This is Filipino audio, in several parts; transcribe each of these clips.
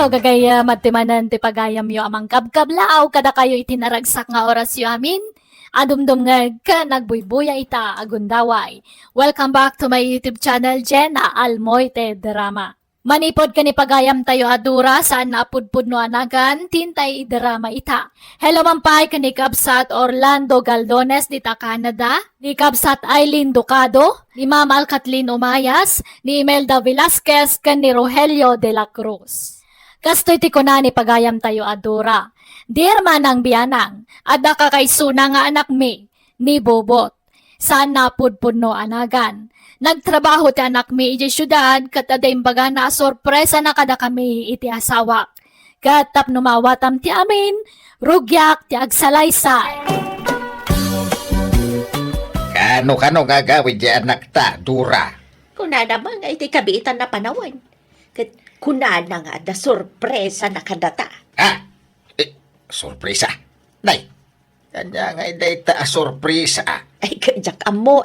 Hello, gagaya matimanan ti pagayam yo amang kabkablaaw kada kayo itinaragsak nga oras yo amin. Adumdum nga ka nagbuybuya ita agundaway. Welcome back to my YouTube channel, Jenna Almoite Drama. Manipod ka ni pagayam tayo adura saan naapudpud no anagan tintay drama ita. Hello mampay ka ni Kabsat Orlando Galdones dita Canada, ni Kabsat Aileen Ducado, ni Ma'am Kathleen Umayas, ni Imelda Velasquez kan ni Rogelio de la Cruz. Kastoy ti ko na ni pagayam tayo adura. Dear manang biyanang, ada ka kay suna nga anak mi, ni Bobot. Saan napudpud no anagan. Nagtrabaho ti anak mi iti syudad kat aday imbaga na sorpresa na kada kami iti asawak. Kat tapno mawatam ti amin, rugyak ti agsalaysay. Kano gagawin di anak ta, Dura? Kuna naman nga iti kabiitan na panawan. Kat kuna na nga da sorpresa na kadata. Ha? Sorpresa? Nay, kanya nga iday ta sorpresa. Ay kajak amo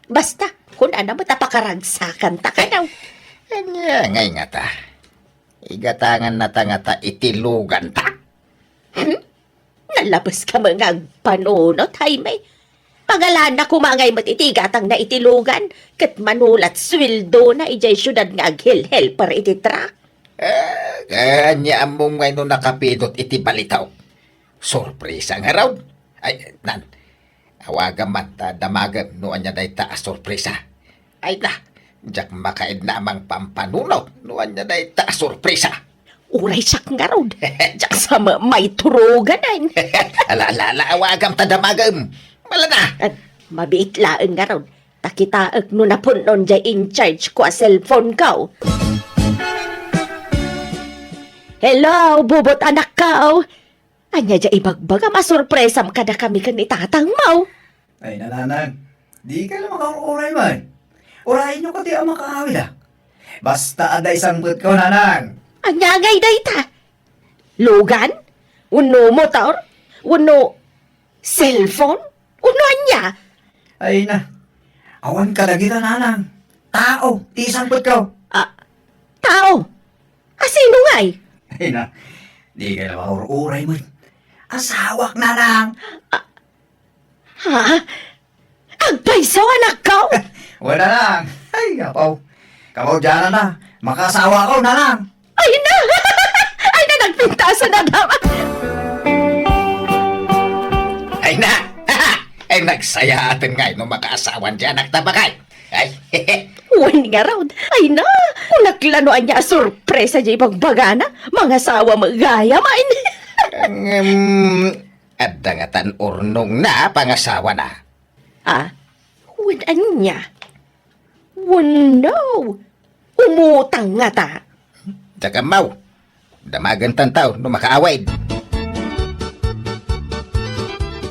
Basta, kuna na matapakaragsakan ta ka daw. Kanya nga ta. Igatangan na ta nga ta itilugan ta. Nalabas ka mga panunot, Jaime. Pangalan na kumangay matitigatang na itilugan, kat manulat swildo na ijay syudad nga aghel-hel para ititrak. Kanya among ngayon nakapidot iti balitaw. Sorpresa nga raw. Ay, nan. Awagan man ta damagan no anya day ta sorpresa. Ay na, jak makaid na amang pampanunaw no anya day ta sorpresa. Uray sak nga raw. Jak sa may turugan ay. Ala, awagan ta damagan. Wala na. At mabiit laeng nga raw. Takitaag no na punon jay in charge ko a cellphone ka. Hello, bubot anak ka. Anya jay ibagbaga masurpresa kada kami kan itatang mau. Ay, nananag, di ka lang makauray man. Urahin nyo kasi ang makakawid Basta ada isang put ko, nanang. Anya ngay dayta. Lugan? Uno motor? Uno cellphone? Uno anya? Ay na, awan ka lagi na, nanang. Tao, di isang put ko. Tao? Sino ngay? Ay na, di ka lang makauray man. Asawak na lang. Ha? Agpaisaw anak ka? Wala lang. Ay, kapaw. Kapaw dyan na. Makasawa ko na lang. Ay na! Ay na, nagpintasan na dapat. Ay na. Ay nagsaya atin nga no makaasawan dyan nagtabakay. Ay, Uwan nga raw. Ay na, kung naklanoan niya sorpresa niya ipagbagana, mga sawa magaya main. Adda nga tan urnong na pangasawa na. Uwan niya. No. Umutang nga ta. Tsaka mau, damagan tantaw no makaaway.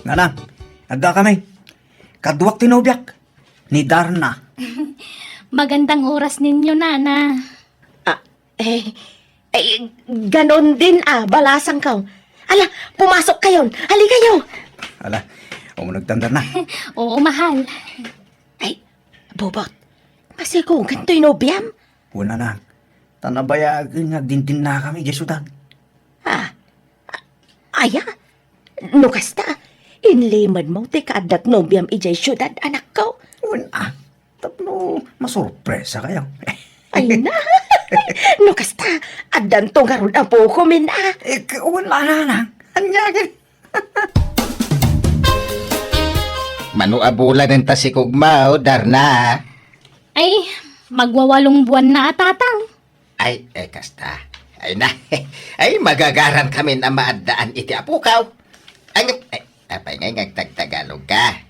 Nanang, agda kami. Kadwak tinobyak. Ni Darna. Magandang oras ninyo, Nana. Ganon din balasang ka. Ala, pumasok kayon. Hali kayo. Ala, umunagtandar na. Oo, mahal. Ay, Bobot. Kasi kung ganito'y nobyam. Una na. Tanabayagin nga dintin na kami, Jesudan. Aya, no kasta. Inlimad mo, ti kaadat nobyam ijay syudad, anak ko. Una. Tapno, masurpresa kayo. Ay na. No kasta, adan to nga ron apo ko min Wala na. Anyagin. Manuabulan ng tasikugmao, Darna. Ay, magwawalong buwan na tatang. Ay, kasta. Ay na. Ay, magagaran kami na maadaan iti apukaw. Apay ngay ngagtagtagalog ka.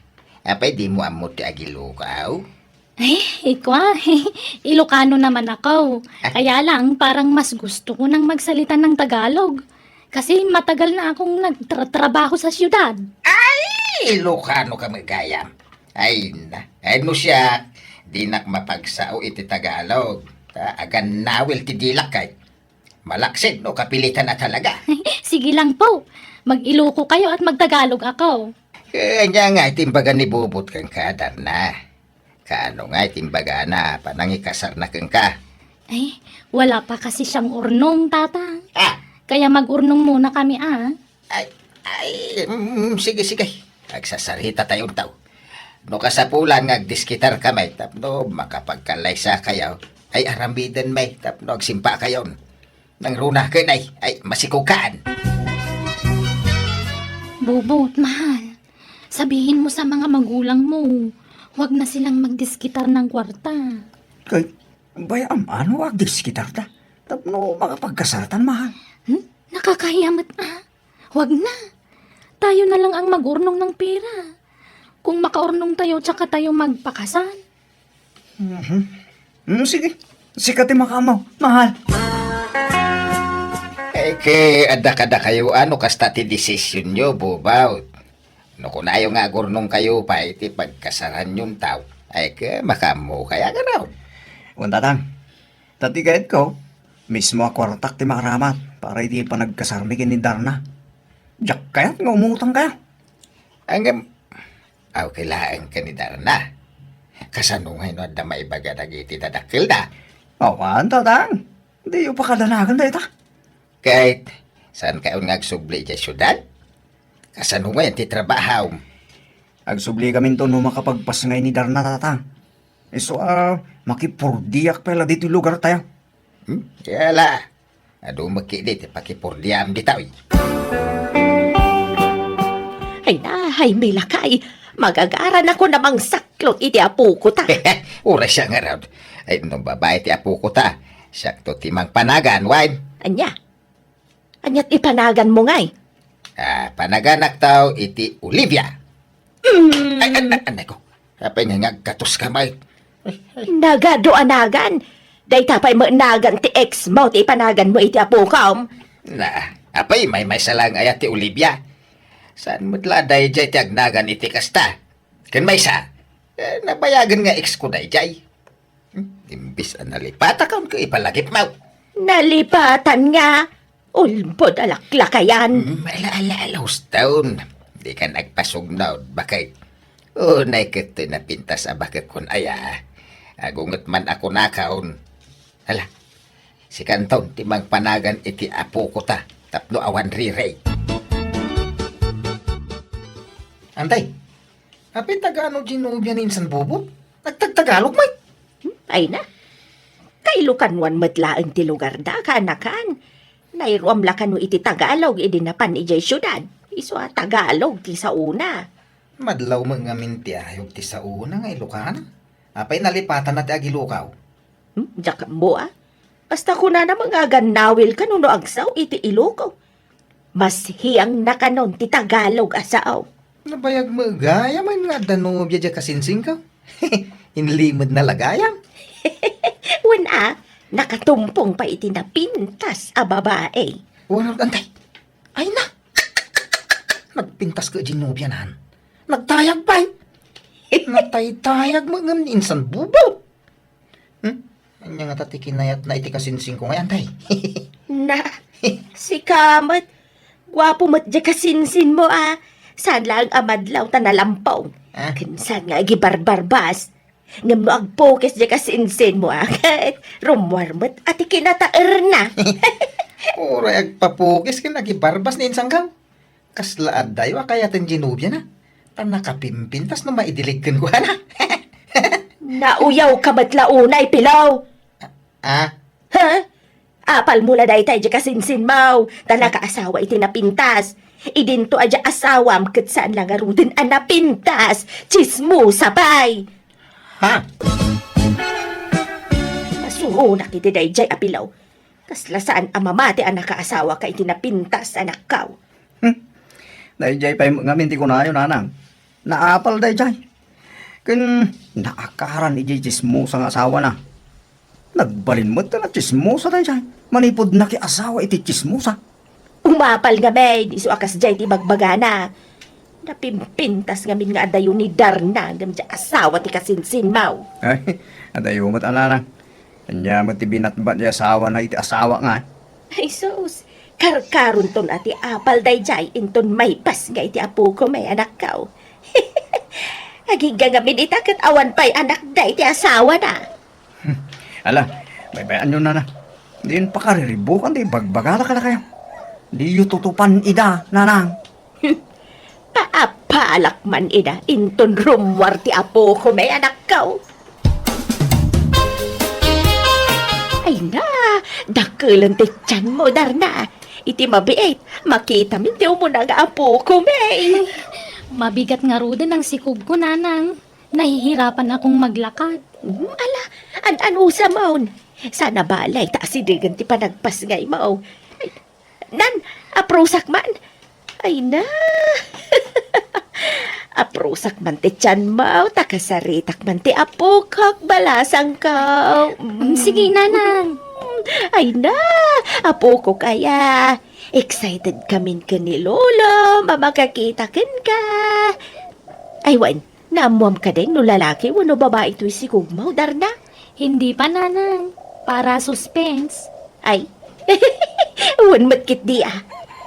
Apay di mo amot ti agilukaw. Ay, ikwa. Ilocano naman ako. Kaya lang, parang mas gusto ko nang magsalita ng Tagalog. Kasi matagal na akong nagtrabaho sa syudad. Ay, Ilocano ka magayam. Ay na. Ay no siya. Di nak mapagsao iti Tagalog. Agan nawil ti dilak kay. Malaksid no kapilitan na talaga. Sige lang po. Mag-Iloco kayo at magtagalog ako. Kanya nga itimbaga ni Bubot kang kadar na. Kaano nga itimbaga na panangikasar na kang ka. Ay, wala pa kasi siyang urnong, tata. Ah, Kaya mag-urnong muna kami, sige, sige. Agsasarita tayong tao. No kasapulan nga agdiskitar kamay, tapno makapagkalaysa kayo. Ay arambidan may, tapno agsimpa kayo. Nang runa ka ay masikukaan. Bubot, mahal. Sabihin mo sa mga magulang mo, huwag na silang magdiskitar ng kwarta. Kay, bayam, ano agdis kita ta? Tapno makapagkasaratan, mahal. Nakakahiyamat Huwag na. Tayo na lang ang mag-urnong ng pera. Kung makaurnong tayo, tsaka tayo magpakasal. Sige, sikatin makamaw, mahal. Kay ada-kada kayo ano kasta ti desisyon nyo, bubaw. No kung ayaw nga gurnong kayo pa, iti pagkasaran yung tao. Ay ka makamo kaya ganaw. Untatang, tatigayat ko, mismo akwartak ti makaramat para hindi pa nagkasarmigin ni Darna. Diyak kaya't nga umutang kaya. Hanggang, kailangan ka ni Darna. Kasanungay no da maibaga dagiti dadakil da. Awan, tatang. Hindi yung pakadanagan da ita. Kahit saan kayo nga agsubli dyan syudad? Kasanungay ti trabahaw. Agsubli kami to no makapagpas ngay ni Darna, tatang. So, makipurdiyak pala dito yung lugar tayo. Yala. Ado makidit, pakipurdiam ditaw. Ay nahay, may lakay. Magagaran ako namang saklot iti apo ko ta. Ura siya nga raw. Ay, nung babae ti apo ko ta. Sakto timang panagan, wine. Anya? Anya't ipanagan mo ngay. Panaganak tao iti Olivia. Anay ko. Kapay nga katos kamay. Nagadoanagan. Day tapay mo nagan ti ex mo ti ipanagan mo iti apo ka. Apay may salang ayat ti Olivia. Saan mo tla day jay ti agnagan iti kasta? Kan may sa? Nabayagan nga ex ko day jay. Imbis nalipata kaun ko ipalagip mo. Nalipatan nga. Ulbod alaklakayan. Alaos taon. Di ka nagpasugnaw. Bakit? Nay kito na pintas bakit kun aya. Agungot man ako nakaon. Hala. Si Kanton timang panagan iti apo ko ta. Tapno awan riray. Antay. Apit Tagalog ginubyan insan bubot. Nagtagtagalog may. Ay na. Kailukanwan matlaang ti lugar da kanakan. Nairuam lakan no iti Tagalog idinapan ijay syudad. Iso Tagalog ti sa una. Madlaw mga mintiyayog ti sa una nga Ilocana. Apay nalipatan na ti agilukaw. Diyak mo Basta ko na namang aganawil ka no agsaw iti Iloco. Mas hiyang nakanon ti Tagalog asaw. Nabayag mo gaya man nga danubya dya kasinsing ka. Inlimod na lagayam. Wana, nakatumpong pa iti na pintas a babae. Wanag antay. Ay na. Nagpintas ka ginubyanan. Nagtayag pa eh. Nagtaytayag mo nga insan bubo. Anya nga tatikinayat na iti kasinsing ko ngayon tay. Na, si Kamat, gwapo mo't di kasinsin mo Saan lang amadlaw ta nalampaw. Kinsan nga gibarbarbas. Ngam no agpokes di kasinsin mo kahit rumwarmat at ikinataer na. Oray agpapugis ka nagibarbas ni insang kaw. Kaslaad dayo kaya ten ginubya na. Tan nakapimpintas na maidiligkan ko na. Nauyaw ka ba't launay pilaw? Ha? Apal mula dahi tayo di kasinsin mo. Ta nakaasawa iti napintas. Idinto adya asawam kat saan lang arudin ang napintas. Chismo sabay. Ha? Masuro na kiti dahi jay apilaw. Kasla saan amamati ang nakaasawa ka iti napintas anak kaw. Dahil jay pa yung ngaminti ko na yun, anang. Naapal dahil jay. Kan naakaran ijay chismosa nga asawa na. Nagbalin mo na chismosa dahil jay. Manipod na ki asawa iti chismosa. Umapal nga may, di so akas jay ti bagbagana. Napimpintas ngamin nga adayo ni Darna, ngam di asawa ti kasinsin mau. Ay, adayo mo't alanang. Kanya mo't ibinatbat di asawa na iti asawa nga. Ay sus, karkaron ton ati apal day jay, inton may pas nga iti apo ko may anak kaw. Agiga ngamin itakat awan pa'y anak day ti asawa na. Ala, Baybayan nyo na. Di yun pakariribukan, di bagbagala ka na kayo. Di yu tutupan ida, nanang. Paapalak man ina, inton rumwar ti apo ko may anak kao. Ay na, dakulan ti tiyan mo, Darna. Iti mabiit, makita min ti mo na nga apo ko may. Mabigat nga rudan ang sikog ko, nanang. Nahihirapan akong maglakad. Ala, an-ano sa maun. Sana balay, taasidigan ti panagpas ngay mo. Ay, nan, aprosak man. Ay na. Aprosak man ti tiyan mo, takasaritak man ti apo kak balasang ka. Sige, nanang. Ay na, apo ko kaya. Excited kamin ka ni Lolo, mamakakita ka. Ay, wan, namuam ka din no lalaki, wano babae ito'y si Kugmaw, Darna? Hindi pa, nanang. Para suspense. Ay, wan matkit di ah.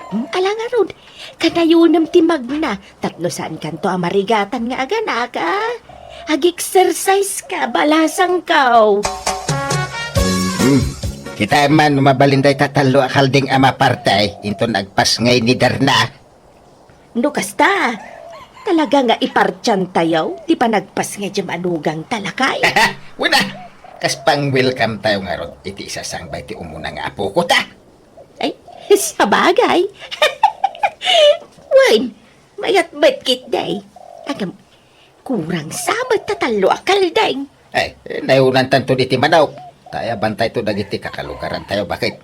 Ala nga ron, kanayunam timag na, tatlo saan kanto amarigatan nga aganaka. Ag-exercise ka, balasang kaw. Kita man mabalinday tatalo akalding ama partay into nagpas ngay ni Darna. No kasta, talaga nga ipartyan tayo, di pa nagpas nga dyan manugang talakay. Wala, kas pang welcome tayo nga ron. Iti isasangbay ti umuna nga apo ko ta. Ay, sa bagay. Wan, mayat ba't day. Agam, kurang samat tatalo akaldeng. Ay, nayunan tanto iti manaw. Tayo bantay to dagiti kakalukaran tayo. Bakit?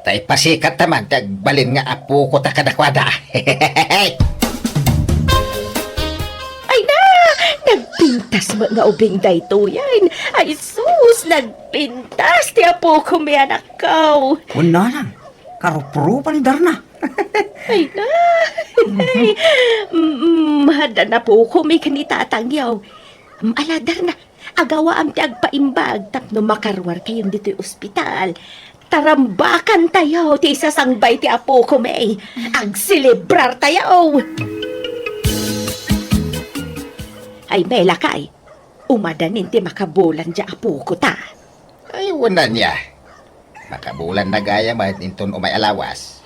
Tayo pasikat naman. Tagbalin nga apo ko ta kadakwada. Ay na, nagpintas mo nga ubing dayto yan. Ay sus, nagpintas ti apo ko may anak ko. Kung nanang, karupro pa ni Darna. Ay na, hada na po ko may kanitatangyaw. Aladar na, agawa am ti agpaimbag tapno makarwar kayon dito'y ospital. Tarambakan tayo ti isasangbay ti apo ko may. Agsilibrar tayo. Ay may lakay, umadanin ti makabulan di apo ko ta. Ay, wala niya. Makabulan na gaya mahit inton umay alawas.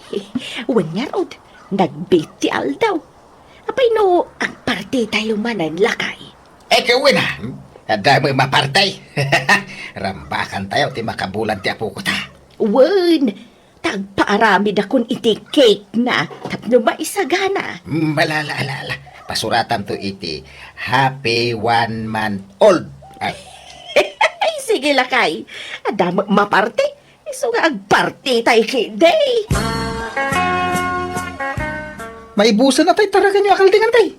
Wanya rod, nagbit ti aldaw. Apay no, ang parte tayo manan lakay. Eh, kawin na. Dami mapartay. Rambakan tayo ti makabulan ti apo ko ta. Wen, tagpaarami da kun iti cake na, tapno maisagana. Malala. Pasuratan to iti happy 1 month old. Ay, Ay, sige lakay. Adamag maparte. Iso nga agparte tayo kiday. maibusan na tayo taragan nyo akaldingan tayo.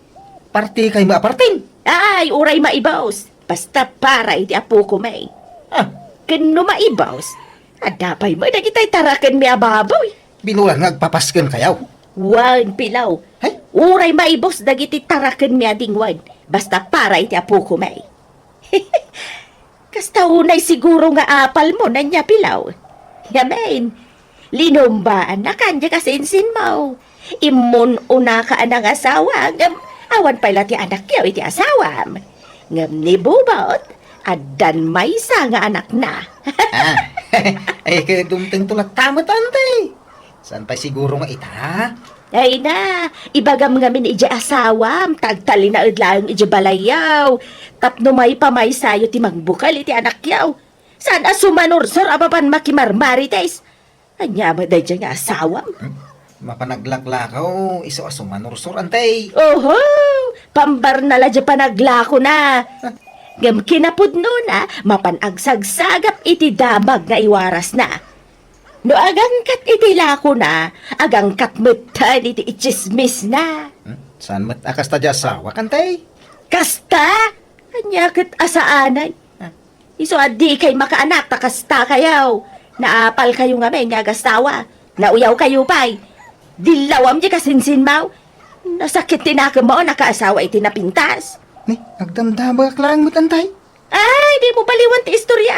Parti kay maaparting. Ay, uray maibaws. Basta para iti apo ko may. Ah, Kano maibaws? Adapay mo na kita'y tarakan mi ababaw. binulang nagpapaskan kayaw. Wan pilaw. Hay, Uray maibos dagiti tarakan mi ading wan. Basta para iti apo ko may. Kasta unay siguro nga apal mo na niya pilaw. Yamen, linumbaan na kanya kasinsin mo. Imun una ka anang asawa. Awan pala ti anak yaw iti asawam. Ngam ni bubot, adan may isa nga anak na. ay kaya dumteng tulad tamat antay. Saan pa siguro nga ita? Ay na, ibagam ngamin iji asawam, tagtali na udlang iji balayaw. Tapno may pamay sayo ti magbukal iti anak yaw. Saan asumanorsor ababan makimarmarites? Anya mo day dyan nga asawam? Mapanaglaklakaw, iso asumanursor antay. Oho, pambar na la dyan panaglako na. Ngam kinapudno na, mapanagsagagap iti damag na iwaras na. No agangkat iti lako na, agangkat mutan iti ichismis na. Saan mat akas ta asawa kantay? Kasta? Anyakit asaanay. Iso adi kay makaanak ta kasta kayaw. Naapal kayo nga may nga gastawa. Nauyaw kayo pa'y. Dilawam di kasinsin mo. Nasakit tinaka mo nakaasawa iti napintas. Ni, nagdamdamag lang mo tantay. Ay, di mo baliwan ti istorya.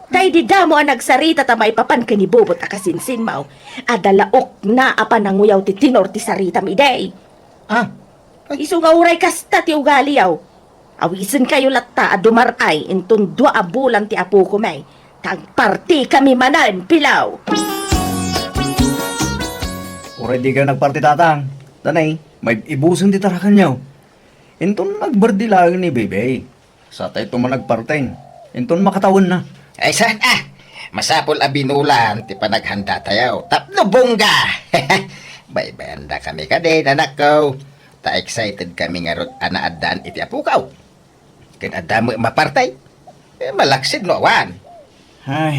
Tay di damo ang nagsarita ta may papan kanibubot a kasinsin mo. Adalaok na apan nanguyaw ti tinor ti sarita mi day. Ah, Isu nga uray kasta ti ugali yaw. Awisin kayo latta a dumaray intun 2 bulan ti apo ko may. Tagparti kami manan, pilaw. Already ka nagparty tatang. Tanay, may ibusan di tarakan niyo. Inton nagbardi lang ni Bebe. Sa tayo man nagpartain. Inton makatawan na. Ay saan masapol abinulan ti panaghanda tayo. Tapno bongga. Bay-banda kami ka din, anak ko. Ta-excited kami nga ron anaadan iti apukaw. Kinada mo mapartay. Malaksid no awan. Ay,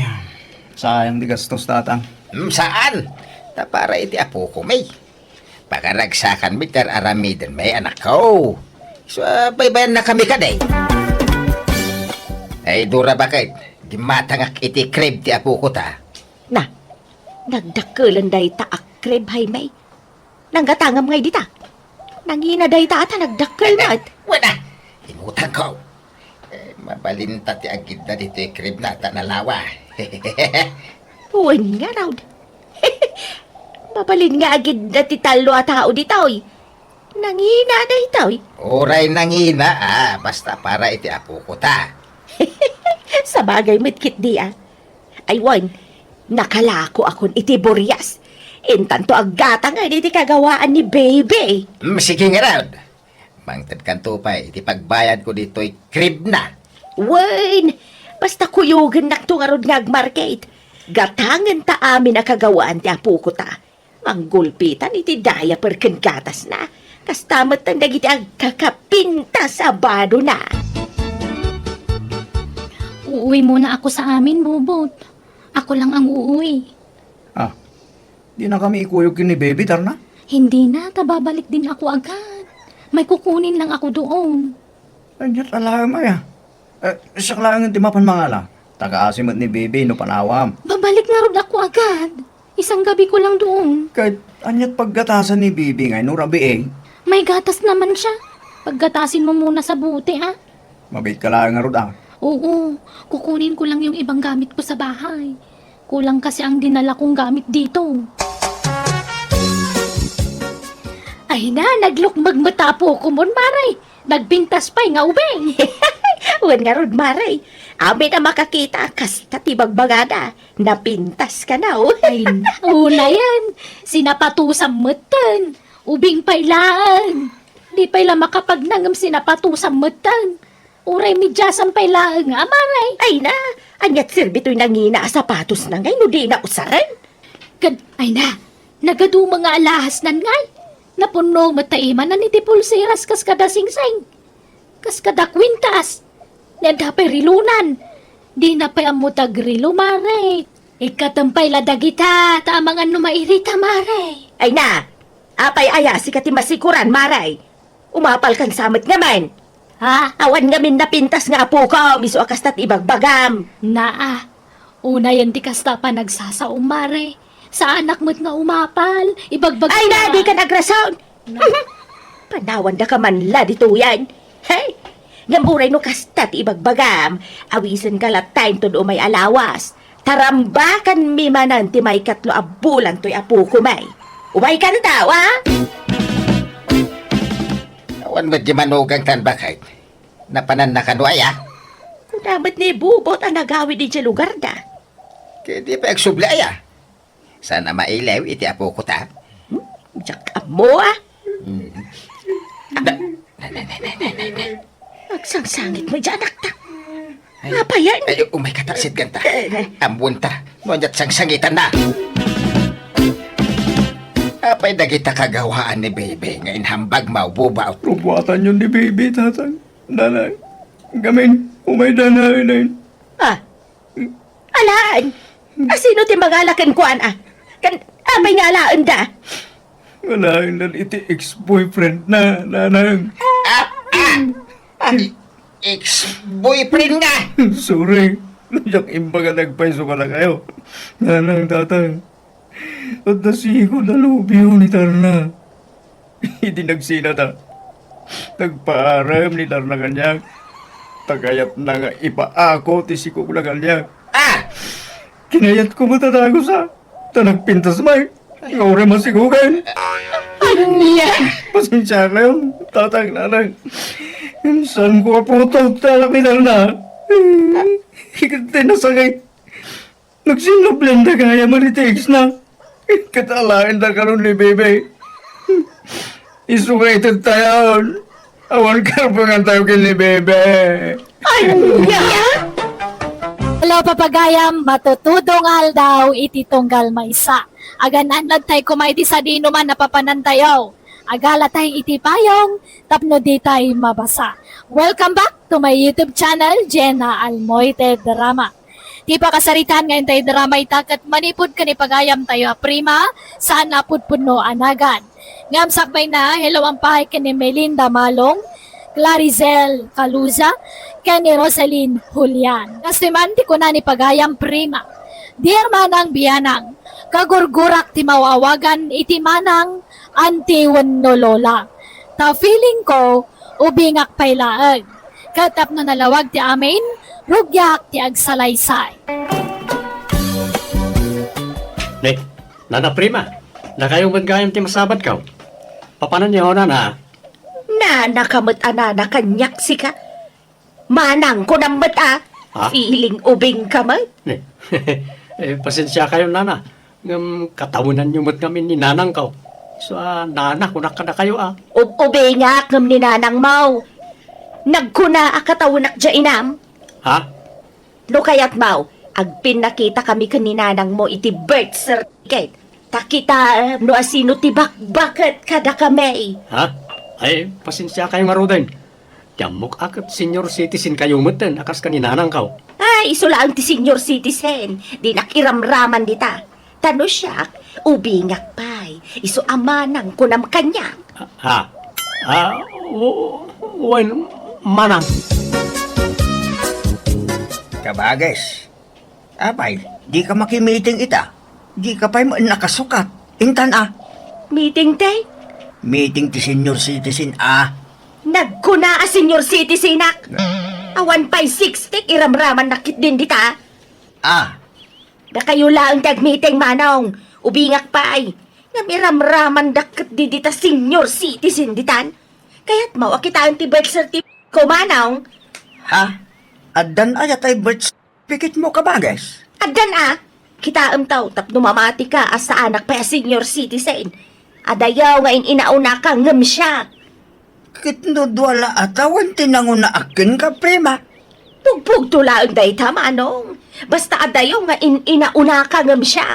sayang di gastos tatang. Saan? Ta para iti apo ko may. Pakaragsakan mi ter aramidin may anak ko. So, baybayan na kami ka day. Ay, dura bakit? Gimatangak iti crib ti apo ko ta. Na, nagdakulan day ta akrib hay may. Nanggatangam ngay dita. Nangina day ta ata nagdakkel mat. Wala, imutang ko. Mabalinta ti agid na dito yung crib na tanalawa. Uwan nga raw. Mabalin nga agid na ti talo at tao ditoy. Nangina day toy. Oray nangina, basta para iti apo ko ta. Sa bagay mitkit di Aywan, nakalako akon iti Boreas. Intanto agata nga iti kagawaan ni Baby. Sige nga raw. Mangtad kanto pa, iti pagbayad ko dito'y crib na. Wen, basta kuyugan nakto nga rod nga agmarket. Gatangan ta amin nakagawaan ti apo ko ta. Manggulpitan iti daya perken gatas na. Kastamat ang dagiti agkakapinta sa bado na. Uuwi muna ako sa amin, Bubot. Ako lang ang uuwi. Di na kami ikuyog ni Baby, Darna. Hindi na, tababalik din ako agad. May kukunin lang ako doon. Anyat alam ay siya lang ang timapan mga la. Taga-asimot ni Baby no panawam. Babalik na rin ako agad. Isang gabi ko lang doon. Kahit anyat paggatasan ni Baby ngay no rabi May gatas naman siya. Paggatasin mo muna sa buti, mabait ka lang nga rod Oo, kukunin ko lang yung ibang gamit ko sa bahay. Kulang kasi ang dinala kong gamit dito. Ay na, naglukmag mata po ko mon, Maray. Nagbintas pa'y nga ubeng. Wen nga rod maray. Amin na makakita kasta tibagbagada. Napintas ka na Ay, una yan. Sinapatusang matan. Ubing pailaan. Di pa'y makapagnangam sinapatusang matan. Uray midyasan pailaan nga, Maray. Ay na, anyat sirbito'y nangina sapatos na ngay no di na usaran. Ay na, nagadu mga alahas nan ngay. Napuno mataiman na ni ti pulseras kas kada singsing. Kas kada kwintas. Nanda pa'y rilunan. Di na pa'y amutag rilo, Maray. Ikatampay ladagita, tamangan numairita, Maray. Ay na, apay ayasi ka ti masikuran, maray. Umapal kan samot ngaman. Ha? Awan ngamin napintas nga po ko, miso akastat ibagbagam. Naa, una yan di kasta pa nagsasaong, Maray. Sa anak mo't nga umapal, ibagbag Ay na, di ka nagrasound. Panawan da ka man la dito yan. Hey, ngamuray no kastat ibagbagam. Awisan ka latain to do may alawas. Tarambakan mi manan ti may katlo a bulan to'y apo ko may. Umay ka na daw, ha? Awan mo di manugang tan bakit? Napanan na kanwaya. Kung damat ni Bubot ang nagawid din sa lugar da. Kaya di pa agsublaya. Sana mailew iti apo ko ta. Diyak mo, ah. Na- Nagsangsangit mo dyan, akta. Nga pa yan? Ay, umay kataksit ganta. Ambun ta. Ngunit sangsangitan na. Apay dagita kagawaan ni Baby ngayon hambag maububaw. Rubuatan yun ni Baby, tatang. Danay. Gamin, umay danay na yun. Ah, alaan. Sino ti magalakan kuan, ah? Amay nga alaan da. Wala yun iti ex-boyfriend na, nanang. Ex-boyfriend nga. Sorry. Nandiyak imbaga nagpaiso ka na kayo. Nanang, tatang. At nasigo na lubiyo ni Tarna. Hindi nagsina ta. Nagpaaram ni Tarna kanya. Tagayat na nga ipaako ti sikog na kanya. Kinayat ko matatago sa tanagpintas may. Ikaw rin masigugan. Ano niya? Pasensya ka yun, tatang nanang. Saan ko po ito talapitan na? Higit din nasagay. Nagsinablen na kaya manitex na. Katalain na karon ni Bebe. Isugated tayo. Awan karpungan tayo kini Bebe. Anya? Hello, papagayam, matutudong daw iti tunggal maysa. Aganan lang tayo kumaiti sa dino man napapanan tayo. Agala tayo iti payong, tapno di tayo mabasa. Welcome back to my YouTube channel, Jenna Almoite Drama. Di pa kasaritan ngayon tayo drama itakat manipod ka ni pagayam tayo prima, saan napudpuno anagan. Ngam sakbay na, hello ang pahay ka ni Melinda Malong, Clarizel Caluza, kani Rosaline Julian. Kasimanti ko na ni pagayam prima. Dear manang biyanang, kagurgurak ti mawawagan iti manang anti wenno lola. Ta feeling ko, ubingak pailaag. Katap no nalawag ti amin, rugyak ti agsalaysay. Ne, nana prima, na kayong magayam ti masabad ka. Papanan niyo na. Na nakamot ana na kanyak si ka. Manang ko ng mata. Ha? Feeling ubing ka mat. Ne, pasensya kayo nana. Katawanan niyo mo't kami ni nanang ka. So, nana, kunak ka na kayo Ubing nga ngam ni nanang mau. Nagkuna akatawunak dya inam. Ha? No kayat mau, agpin nakita kami kaninanang mo iti birth certificate. Takita no asino ti bakbakat kada kami. Ha? Ay, pasensya kayo marudan. Tiamok akit senior citizen kayo mutan akas ka ni nanang ka. Ay, isulaan ti senior citizen. Di nakiramraman dita. Tano siya, ubingak pay. Isu amanang kunam kanya. Ha? Manang. Kabages. Abay, di ka makimiting ita. Di ka pa'y nakasukat. Ingtan Meeting tay? Meeting ti senior citizen Nagkuna a senior citizen nak. Awan pa'y 60 iramraman nakit din dita. Da kayo lang tag-meeting manong. Ubingak pa'y. Namiramraman dakit di dita senior citizen ditan. Kaya't mawa kita ang ti birth certificate ko manong. Adan ayat ay birth certificate mo kabages. Adan kita taw tapno mamati ka as sa anak pa senior citizen. Adayaw nga inauna ka ngam siya. Kitnudwala atawan tinanguna akin ka, prima. Pugpug tulaan day manong. Basta adayaw nga inauna ka ngam siya.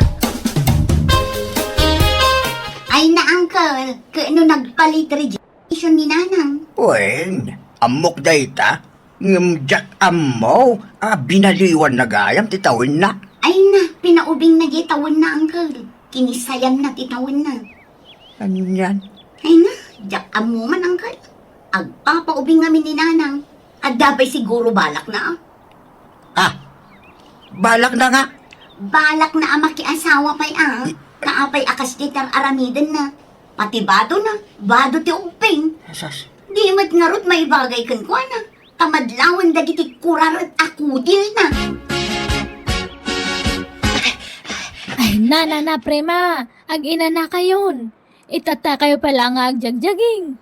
Ay na, uncle. Kaano nagpalit registration ni nanang? Wen, amok dayta. Ngumjak amo, binaliwan na gayam titawin na. Ay na, pinaubing na gitawan na, uncle. Kinisayan na titawan na. Ano yan? Ay na, jak amo man, uncle. Agpapaubing namin ni nanang. Agdapay siguro balak na. Balak na nga. Balak na ang makiasawa pa'y Kaapay akas ditar aramidan na. Pati bado na, bado ti uping. Asas. Di mat ngarot may bagay kan ko na. Tamadlawan dagiti kurar at akudil na. Ay, na, prema. Ag-ina na kayon. Itata kayo pala nga agjagjaging.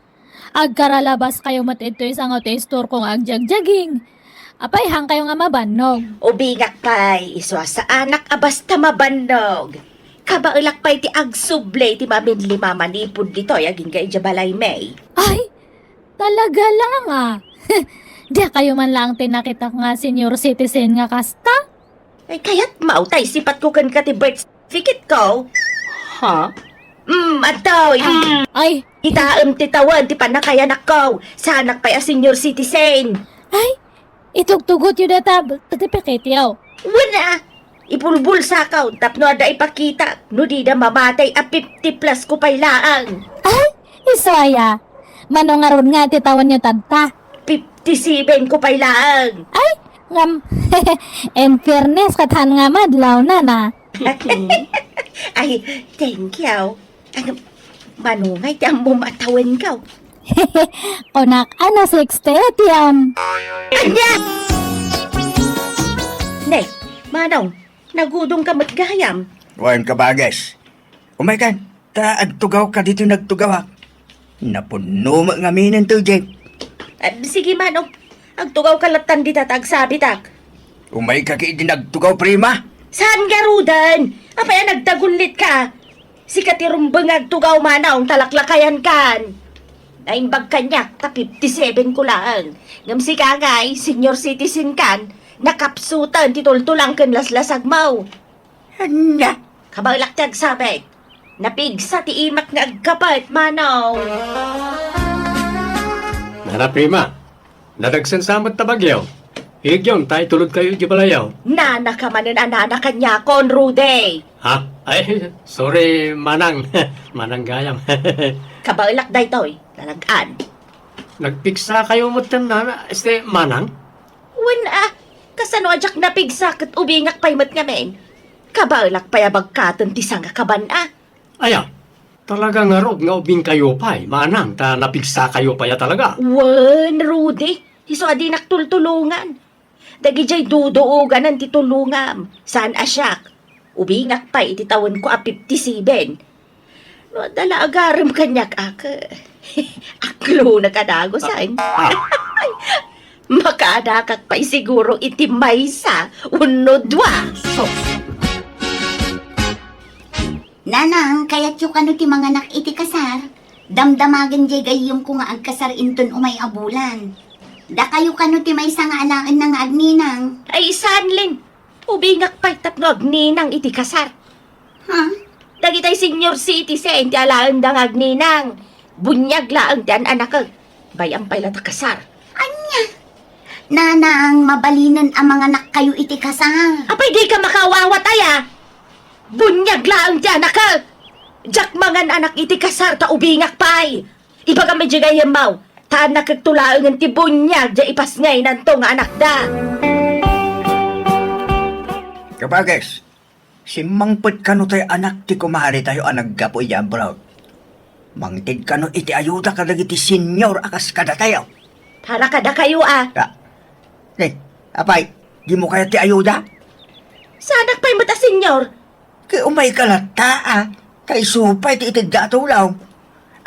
Agkaralabas kayo matitoy sa nga testor kong agjagjaging. Apay, hang kayo nga mabanog. Ubingak pa'y iswa sa anak basta mabanog. Kabailak pa'y ti agsublay ti mamin lima manipod dito yaging kay Jabalay May. Ay, talaga lang Di kayo man lang tinakita nga senior citizen nga kasta? Ay kaya't mautay sipat ko kan ka ti birth certificate ko. Ha? Ataw, Ay, itaam ti tawan ti panakayanak ko. Sa anak pa'y a senior citizen. ay, itugtugot yun na certificate yaw. Wala! Ipulbul sa account, tapno ada ipakita. No di na mamatay a 50 plus ko pa'y laang. Ay, isaya. Manungaron nga titawan nyo tanta. 57 ko pa'y laang. Ay, ngam, in fairness, katahan nga madlaw na. Ay, thank you. Ano, manungay ti ang bumatawan ka. Kunak, 60 yan. Anya! Ne, manong, nagudong ka matgayam. Wen kabages. Umaykan, agtugaw ka dito nagtugaw Napuno mo nga minin to, Jake. Sige manong, agtugaw ka latan di tatagsabi tak. Umay ka kay dinagtugaw, prima. Saan nga rudan? Apay nagtagulit ka. Si katirumbang agtugaw manaong talaklakayan kan. Naimbag kanyak, ta 57 ko lang. Ngam si kangay, senior citizen kan, nakapsutan, titultulang kan laslasag mau. Anya, kabalak tag sabay. Napigsa ti imak nga agkapat, manaw. Nana prima, nadagsan samot ta bagyaw. Higyon, tayo tulod kayo di balayaw. Nana ka manin anana kanya kon, Rude. Ha? Ay, sorry, Manang. Manang gayam. Kabalak day toy, lalagaan. Nagpiksa kayo mo nana, Manang? Wen kasano ajak napigsa kat ubingak pay mat ngamen. Kabalak payabag katon ti sanga kaban Aya, talaga nga rod nga ubing kayo pa'y. Manang, ta napigsa kayo pa'ya talaga. Wen, Rudy, iso adi naktultulungan. Dagi jay dudoogan ang titulungam. Saan asyak? Ubingak pa ititawan ko 57. No, dala agaram kanyak aklo na kadago saan. Makadakak pa'y siguro iti maysa, unodwa. Nanang, kaya't yung ano ti mga anak iti kasar. Damdamagan jay gayom ko nga agkasar inton umay abulan. Da kayo kano ti may nga alaan ng agninang. Ay, sanlin. Ubingak pa'y tapno agninang iti kasar. Ha? Dagitay senior citizen ti alaan dang agninang. Bunyag laang ti anak bayang pa'y latakasar. Anya? Nanang, mabalinan ang mga anak kayo iti kasar. Apay di ka makawawat aya. Bunyag laang ti anak Jak mangan anak iti kasar ta ubingak pa'y. Iba ka medyo gayam mau. Taan nakagtulaan ng tibunyag di ipas ngay nanto nga anak da. Kabages, si mangpet kano tayo anak ti kumari tayo ang naggapoy yan, bro. Mangtid kano iti ayuda ka iti senior akas kada tayo. Para kada kayo Apay, di mo kaya ti ayuda? Sanak pa'y mata senyor. Kay umay kalata kay supay ti itid gatulaw.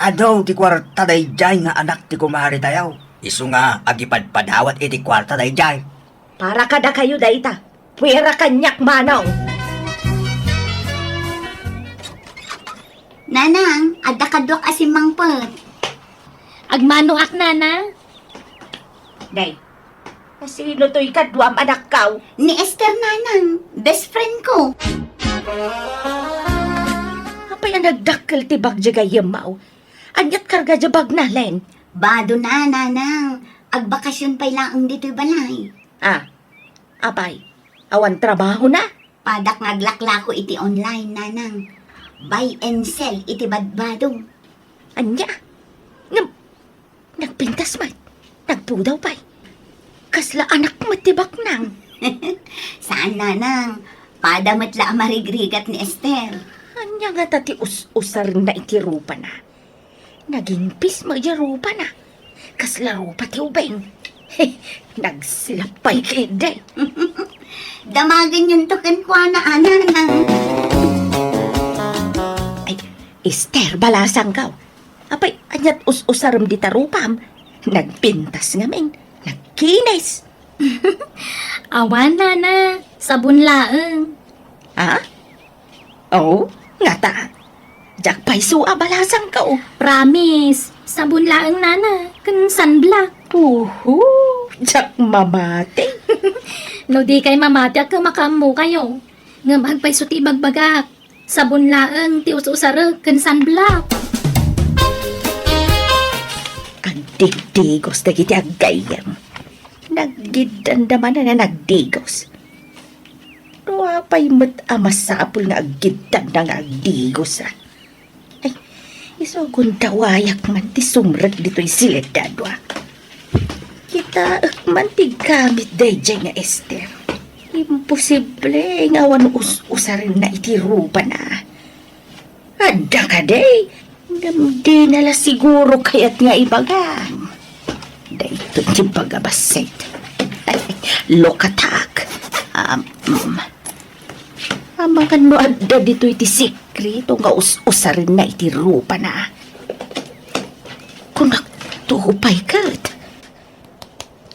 Adaw ti kwarta day jay nga anak ti kumari tayo. Isu nga agipadpadawat iti kwarta day jay. Para kada kayo dayta. Puwera kanyak manaw. Nanang, adda kadwak asim mangpet. Agmano ak nana? Day, sino to'y kadwam anak kaw? Ni Esther nanang, best friend ko. Apay ang nagdakkel ti bagja gayam mau. Anyat karga jabag na len. Bado na, nanang. Agbakasyon pa'y laang dito'y balay. Apay, awan trabaho na. Padak ngaglaklako iti online, nanang. Buy and sell iti badbado. Anya? Nagpintas man. Nagpudaw pa'y. Kasla anak matibak nang. Saan, nanang? Padamatla marigrigat ni Esther. Anya nga tati usar na iti rupa na. Naging pis magyarupa na. Kasla rupa ti ubeng. Nagsilapay kide. Damagan yung tukan ko na, nanang. Ay, Esther, balasang kaw. Apay, anyat usaram di tarupam. Nagpintas nga men. Nagkinis. Awan nana, sabon laeng. Oo, nga ta. Jak paiso balasang kaw. Promise, sabon laeng nana, kan sunblock. Jak mamate. No di kay mamati ak makamu kayo. Nga magpaysuti bagbagak. Sabon laeng ti us-usarag kan sunblock. Digdigos na kiti agayam. Naggidandaman na nagdigos. Nuapay mat amasapul nga aggidan na nga agdigos Ay, iso gundawayak man ti sumrag dito'y siledadwa. Kita man ti gamit dayjay nga Esther. Imposible nga awan usarin na iti rupa na. Adda ka day. Di nala siguro kaya't nga ibagan. Dahito ti bagabasit. Lokatak. Amakan mo adda dito iti sikreto nga usarin na iti rupa na. Kung nagtupay kat.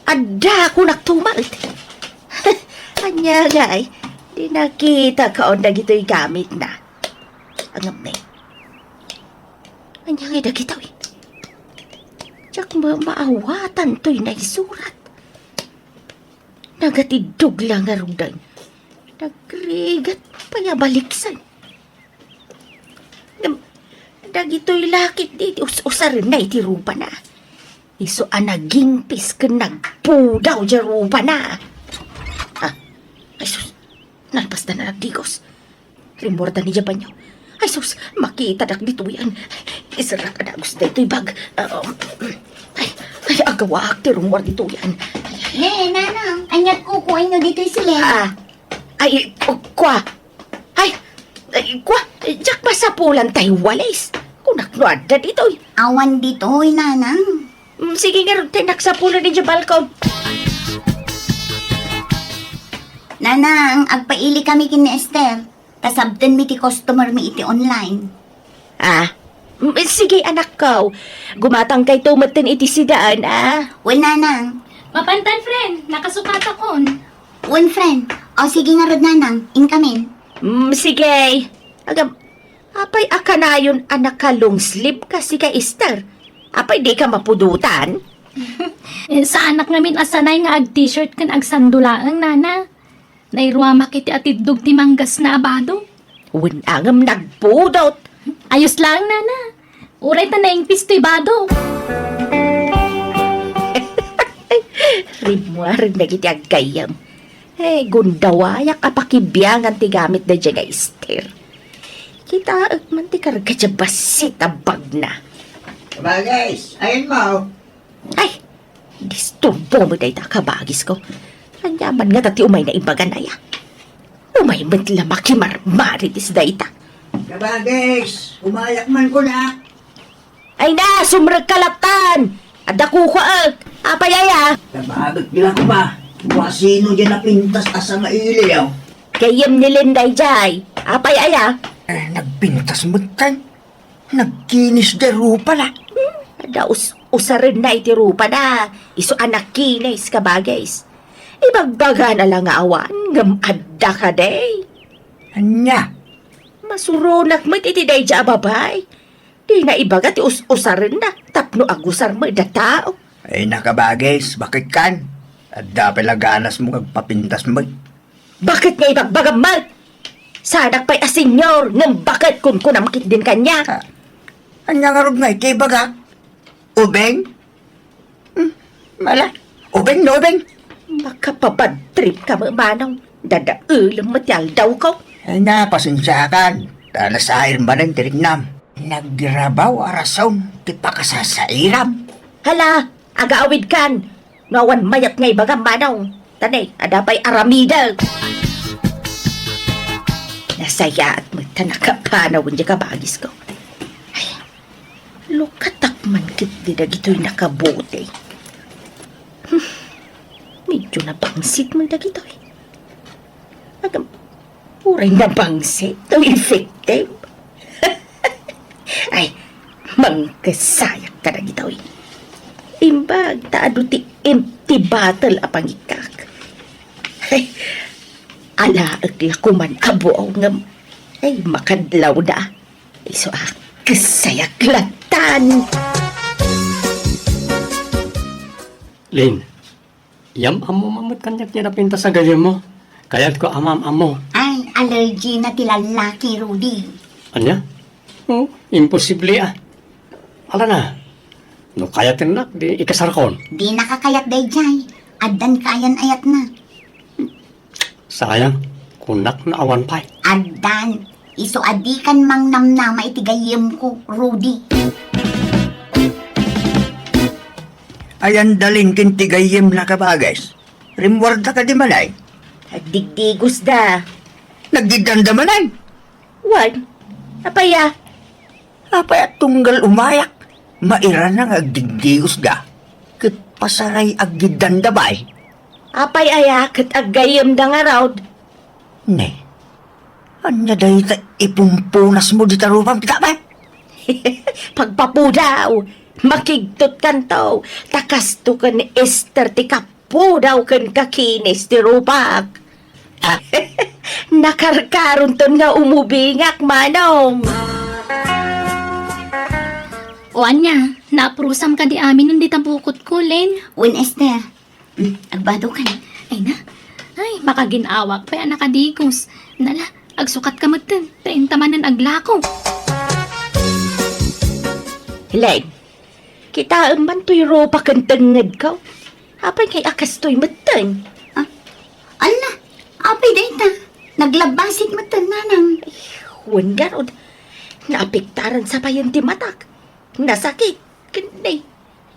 Adda kung nagtumat. Anya gay, Di nakita ka o dagito'y gamit na. Ang amay. Anya nga dagito'y. Tsak maawatan to'y naisurat. Nagatidog lang nga rudan. Nagrigat payabaliksan. Dagito'y lakit di usarin na iti rupa na. Iso naging pis ka nagpudaw di rupa na. Ay sus, nalpas na nagdigos. Rimorda ni Japan nyo. Ay sus, makita dak dito yan. Isara ka na gusto ito'y bag. Ay, agawak ti rumor dito yan. Le, nanang, anyat kukuin nyo dito sila. Kwa. Kwa, jak masapulan tayo walis. Kunaknuad na dito. Awan dito, nanang. Sige nga rin tayo naksapulan ni balkon. Nanang, agpaili kami kini Esther. Kasabtan mi ti customer mi iti online. Sige anak ko. Gumatang kay tumatin iti sidaan, Well, nanang. Mapantan, friend. Nakasukat akon. One friend. O sige nga rod, nanang. Inkamin. Sige. Apay akanayon anak ka long sleeve kasi ka Esther. Apay di ka mapudutan. Sa anak namin asanay nga ag t-shirt kan ag sandulaang, nana. Nairuwa makiti atidog ti manggas na abado. Winangam nagpudot. Ayos lang, nana. Uray ta na yung pisto'y bado. Rimuar na giti agkayam. Gundawayak apakibiyangan ti gamit na dyan nga Esther. Kita man ti karga dyan basit abag na. Diba guys, ayun mo. Ay, disturbo mo tayo kabagis ko. Anyaman nga tati umay na imbagan na ya. Umay man tila makimarmaritis da ita. Diba guys, umayak man ko na. Ay na, sumrag kalaptan! Adaku ko apayaya! Nabagat nila ko ba? Sino dyan napintas asa nga iliyaw? Kayem ni Linday Jay, apayaya! Nagpintas mo tan. Nagkinis de rupa la. Ada usarin na iti rupa na. Iso anak kinis ka bagay. Ibagbaga na lang nga awan. Ngam adda ka day. Anya? Masurunak mo iti day dya babay. Di na ibaga ti usarin na. Tapno agusar mo da tao. Ay nakabagay, bakit kan? At dapat laganas mo kagpapintas mo. Bakit nga ibagbaga mo? Sadak pa'y asenyor. Ngam bakit kun kunamkit din kanya. Anya nga rog nga iti baga? Ubeng? Mala? Ubeng no ubeng? Makapabad trip ka mo manong. Dadaulang matyal daw ko. Ay na, pasensyakan. Talasahir ba ng tirignam? Nagrabaw arason, ti pakasasairam. Hala, agaawid kan. Nawan mayat ngay baga manong. Tanay, adapay aramida. Nasaya at magtanakapanawin di kabagis ko. Ay, lukatak man kit di na gito'y nakabuti. Medyo nabangsit mo na gito'y. Uray nabangsit, no effective. Ay, mangkasayak ka na gito'y. Imbag, taado ti empty bottle apang ikak. Ay, alaag lakuman abo ngam. Ay, makadlaw na. Ay, so kasayak latan. Lin, yam amo mamut kanyak niya napintas sa gayam mo. Kaya't ko amam amo. Ay, allergy na ti lalaki, Rudy. Anya? Imposible Ala na. No kaya tinak, di ikasarkon. Di nakakayat day jay. Addan kayan ayat na. Sayang, kunak na awan pa'y. Addan. Iso adikan mang namnama itigayim ko, Rudy. Ayan dalin kintigayim na kabagay. Rimwarda ka di malay. Agdigdigos da. Nagdidanda malay. Wan, apaya. Apay at tunggal umayak. Maira nang agdigdigos ga. Kit pasaray agdidanda bay. Apay aya, kat agayam da nga raw. Ne. Anya dahi ta ipumpunas mo di tarupang kita ba? Pagpapudaw, makigtot kanto, takas to kan Esther ti kapudaw kan kakinis ti rupak. Nakarkaron ton nga umubingak, manong. O anya, naprusam ka di amin nung ditambukot ko, Len. Wen Esther. Agbado ka na. Ay na, ay, makaginawak pa yan nakadigos. Nala, agsukat ka matan, taintamanan aglako. Len, kita man to'y ropa kang tangad ka. Apay kay akas to'y matang. Ala, apay dayta. Naglabasit mo to, nanang. Huwag garod. Naapiktaran sa payan ti matak. Nasakit. Kanday.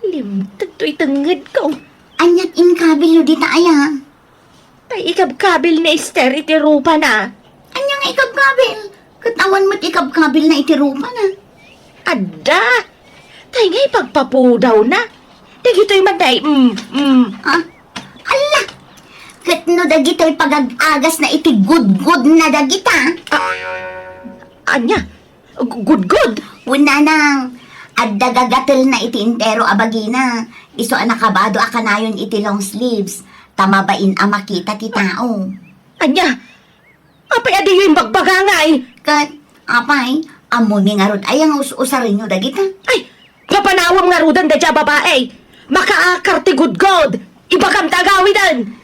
Limtad to'y tangad ka. Anyat inkabilo di taaya. Tay ikab-kabil na Esther iti ropa na. Anyang ikabkabil. Katawan mo't ikabkabil na itirupa na. Ada. Tay nga ipagpapudaw na. Dagito'y maday. Ha? Ala! Katno dagito'y pag-agas na iti good na dagita. Anya? Good. Una nang, at dagagatil na iti intero abagina. Iso anakabado akanayon iti long sleeves. Tamabain ang makita ti tao. Anya? Apay adi yung bagbagangay. Kat, apay, amuni nga rod ayang usarin nyo dagita. Ay, kapanawam nga rudan da dya babae. Makaakar ti good. Ibagam tagawidan.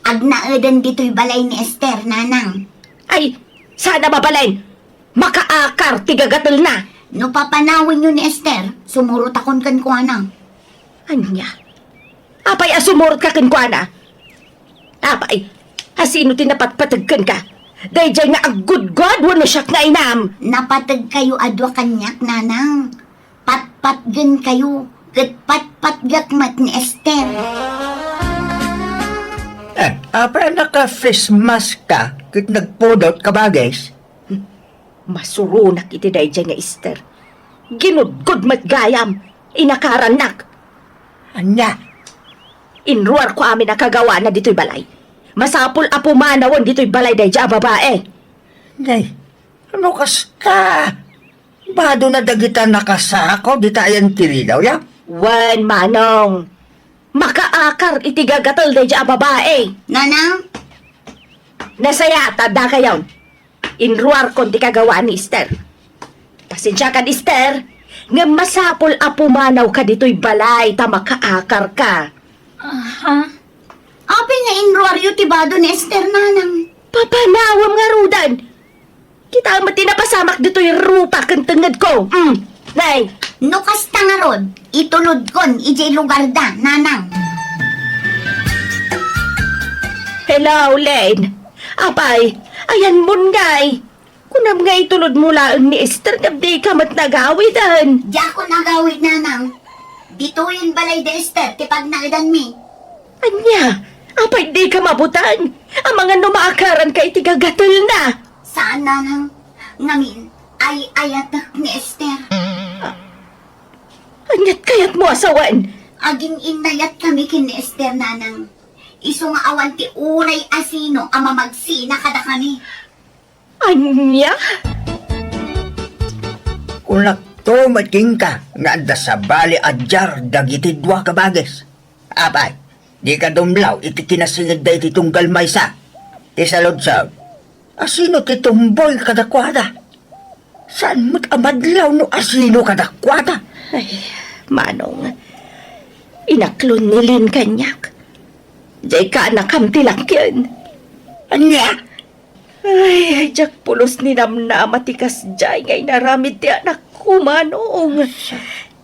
Agnaadan dito'y balay ni Esther, nanang. Ay, sana mabalain. Makaakar ti gagatal na. No papanawin nyo ni Esther, sumurot akon kan ko anang. Anya? Apay asumurot ka kinkwana. Apay, asino tinapatpatagkan ka? Dahil dyan nga ang good God, wano siyak na inam. Napatag kayo adwa kanyak, nanang. Patpatgan kayo, kat patpatgakmat ni Esther. Apa naka-face mask ka kit nagpudot ka ba, guys? Masurunak iti dahil dyan nga Esther. Ginudgod matgayam. Inakaranak. Anya? Inruar ko amin nakagawa na dito'y balay. Masapul apo manawon dito'y balay dahil dyan babae. Nay, ano kasta? Bado na dagitan nakasako, di tayan tiridaw ya? Wan manong. Makaakar iti gagatal dahil dyan babae. Nanang, Nasaya, tada kayon. Inruar kon ti kagawa ni Esther. Pasensya ka, Esther. Nga masapol apumanaw ka dito'y balay, ta makaakar ka. Ha? apay nga inruaryo tibado ni Esther, nanang. Papanawam nga rudan. Kita ang matinapasamak dito'y rupa kang tangad ko. Nay, No kasta nga rod, itulod kon ijay lugar da, nanang. hello, Len. Apay, ayan mo ngay. Kunam nga itulod mula ni Esther, kabdi ka mat nagawidan. Diya ko nagawid, nanang. Dito yung balay de Esther, tipag naidan mi. Anya, apay di ka mabutan. Ang mga numaakaran ka itigagatal na. Saan, nanang? Ngamin, ay ayat ni Esther. Anyat kayat mo asawan. Aging inayat kami kin ni Esther, nanang. Iso nga awan ti uray asino ang mamagsina kada kami. Anya? Kulak to mating ka, nga anda sa bali adjar dagiti dua ka bages. Apay, di ka dumlaw, iti kinasingid da iti tunggal maysa. Ti salod sa, asino ti tumboy kadakwada? Saan mo't amadlaw no asino kadakwada? Ay, manong. Inaklon nilin kanyak. Jay ka nakam tilak yun. Anya? Ay, jak pulos ni namna matikas jay ngay naramid ti anak ko, manong.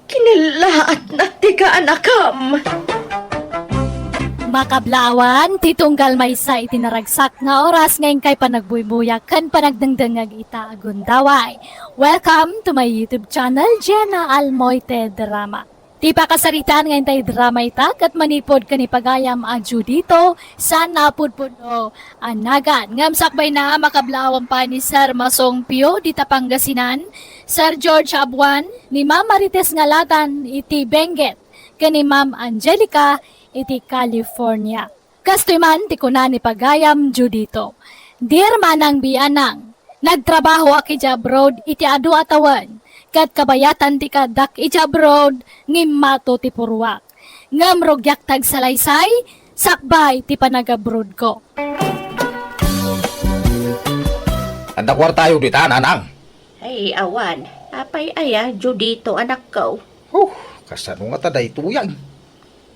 Kinilaat na ti ka anakam. Makablawan, titunggal may sa itinaragsak nga oras ngayon kay panagbuybuyak kan panagdangdangag ita agundaway. Welcome to my YouTube channel, Jenna Almoite Drama. Di pa kasaritan ngayon tayo drama itak at manipod ka ni pagayam adyo dito sa napudpuno anagan. Ngamsakbay na makablawan pa ni Sir Masong Pio di Pangasinan, Sir George Abuan, ni Ma'am Marites Ngalatan iti Benguet, kani Ma'am Angelica iti California. Kastoy man ti kunan ni pagayam dito. Dear manang bianang, nagtrabaho aki abroad iti adu atawan. Kat kabayatan ti kadak iti abroad ngimmato ti purwak. Ngam rogyak tag salaysay, sakbay ti panagabroad ko. Andakwar tayo dito, nanang. Ay, awan. Apay aya, Judito, anak ko. Kasano nga taday tuyang.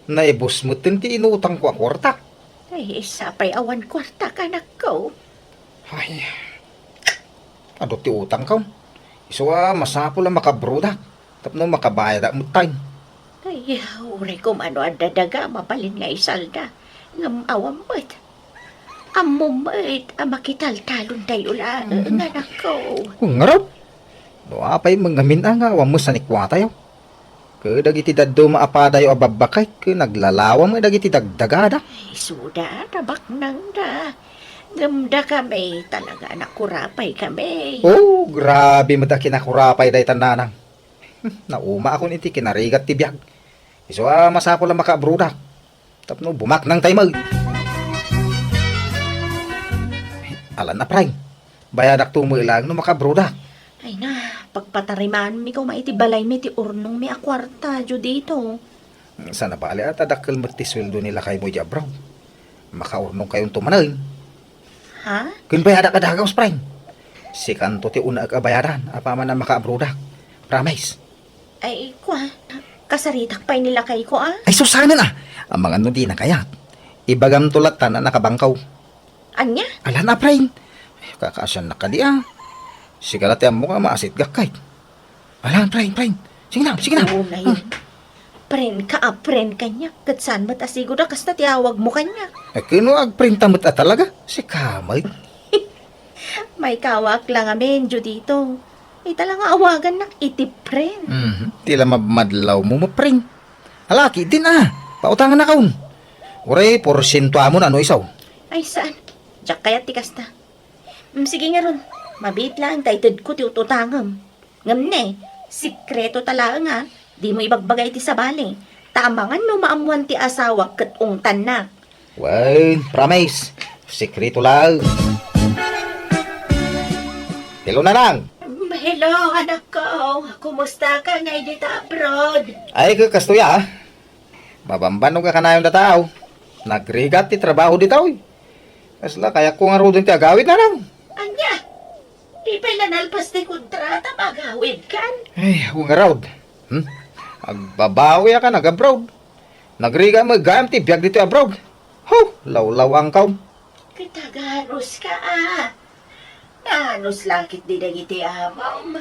Naibos mo ti inutang ko ang kwarta. Ay, sapay awan kwarta ka, anak ko. Ay, ano ti utang ka? Iso masapo lang makabruda. Tapno makabayad mo time. Ay, uri ko mano ang dadaga, mabalin nga isalda. Ngam awam mo't. Amo mo't, makital-talon tayo lang, anak ko. Kung nga raw. No, apay mangamin nga, wang mo sa nikwata yaw. Dagiti daddo maapadayo ababakay, naglalawang dagiti dagdagada. Ay, suda, tabak nang da. Gamda kami, talaga nakurapay kami. Oh, grabe mo da kinakurapay day tananang. Nauma ako niti kinarigat ti biyag. Iso masako lang makabrudak. Tapno bumak nang taymag. Alan na pray. Bayadak tumo ilang no makabrudak. Ay na, pagpatariman mi ko maitibalay mi ti urnong mi akwarta, Judito. Sana pala at adakil mo ti sweldo nila kay mo jabraw. Makaurnong kayong tumanal. Ha? Kun bayadak kadagaw spray. Si kanto ti una kabayaran apaman na makabrudak. Promise. Ay, kwa, kasaritak pa'y nila kay ko, ah. Ay susana na. Ang mga nudi na kayat. Ibagam tulatan na nakabangkaw. Anya? Ala na, prain. Kakasyan na ka di Sigalat yan mo ka maasit gakay. Ala, prain. Sige na. Oo na yun. Pren ka niya. Katsan ba't asigo na kas na tiyawag mo kanya. Kino agprinta mo't talaga? Si kamay. May kawak lang amin, Judito. Talaga awagan na itipren. Tila mamadlaw mo mapring. Alaki din Pautangan na kaun. Uray, porsyento mo na ano isaw. Ay, saan? Diyak kaya tikas na. Sige nga ron. Mabit lang, taited ko ti ututangam. Ngam ne, sikreto talaga nga. Di mo ibagbagay ti sabali. Tamangan no maamuan ti asawa kat ungtan na. Well, promise. Sekreto lang. Hello, nanang. Hello, anak ko. Kumusta ka nga dito abroad? Ay, kastuya Mabambano ka kanayong dataw. Nagrigat ti trabaho ditaw. Kasla, kaya ko nga rodon ti agawid na lang. Anya? Di pa nanalpas ti kontrata magawid kan? Ay, huwag nga raw. Agbabawi ka nag-abroad. Nagriga mo gayam ti biyag dito abroad. Lawlaw ang kaw. Kitaganos ka Nanos lakit di dagiti amam.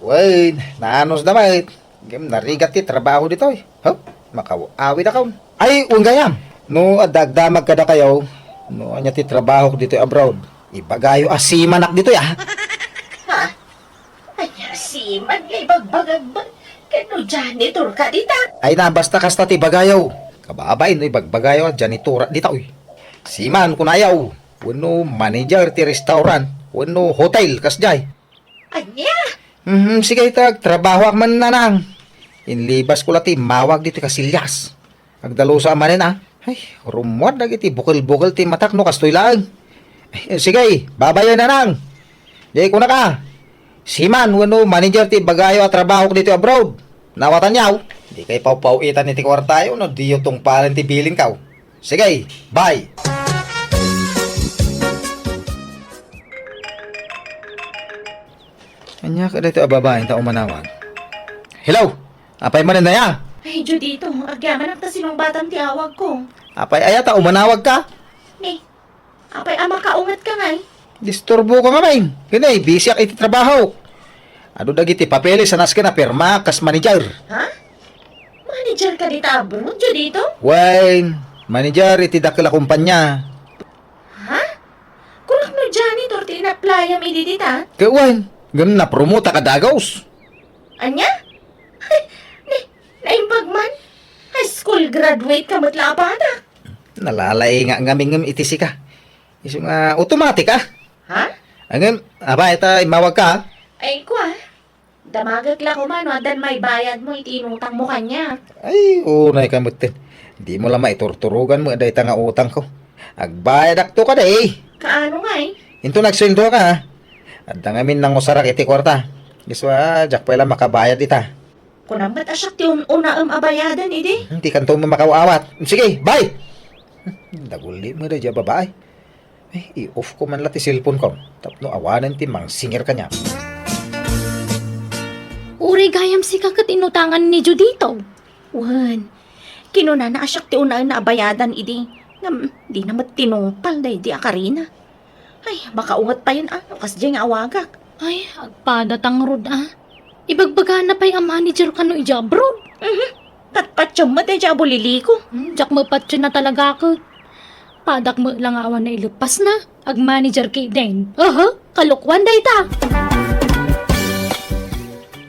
Wait, naanos na mait. Narigat ti trabaho dito. Makawawid na kaw. Ay, huwag gayam. No, adagdamag ka na kayo. No, anya ti trabaho dito abroad. Ibagayo asimanak dito Ha? Anya si man kay bagbagag ba? Kano janitor ka dita? Ay na, basta kasta ti bagayaw. Kababay no, ibagbagayaw at janitora dito. Siman kung ayaw. Wano manager ti restaurant. Wano hotel kasjay. Anya? Sige tag, trabaho ak man nanang. Inlibas ko lati, mawag dito kasilyas. Agdalo sa amanin Ay, rumwad na iti bukal-bukal ti matak no kastoy lang. Sige, babayan nanang. Di ko na ka. Siman, wano manager ti bagayo at trabaho ko dito abroad. Nawatan yaw. Di kay pau-pauitan iti kwartayo no, di yung tungpalan ti bilin kaw. Sige, bye. Anya ka dito ababain ta umanawag. Hello! Apay manan na ya? Ay, Judito, agyaman ang tasinong batang tiawag ko. Apay ayata umanawag ka? Ni, apay ama kaungat ka ngay. Disturbo ko nga main. Kinay, busy ak iti trabaho. Ado dagiti papeles sa naska na pirma kas manager. Ha? Manager ka dito abroad, Judito? Wayne, manager iti dakila kumpanya. Ha? Kurak no janitor ti na-apply am ididita? Kaya Wayne, ganun na promote ka dagaws. Anya? Naimbag man? High school graduate ka matla bata. Nalalay nga ngaming itisi ka. Iso nga automatic Ha? Angin, aba ita imawag ka. Ay, kwa. Damagag la ko man, wadan may bayad mo, itinutang mo kanya. Ay, unay ka mutin. Di mo lang maiturturugan mo aday nga utang ko. Agbayad akto ka day. Kaano nga eh? Into nagsildo ka At ngamin nang usarak iti kwarta. Giswa, jak pa lang makabayad ita. Kunang ba't asyak ti una abayadan, idi? Hindi kanto mo makawawat. Sige, bye! Daguli mo na dyan babae. I-off ko man lang ti cellphone ko. Tapno awanan ti mang singer kanya. Uri gayam si kakat inutangan ni Judito. Wan, kinuna na asyak ti una na abayadan idi. Ngam, di na matinungpal da di akarina. Ay, makaungat pa yun kas dyan nga awagak. Ay, agpadatang rod Ibagbaga na pa'y ang manager ka no ijabroad. Patpatsyo mo da dyan bulili ko. Jak mapatyo na talaga ako. Padak mo lang awan na ilupas na. Ag manager kay Den. Kalukwan day ta.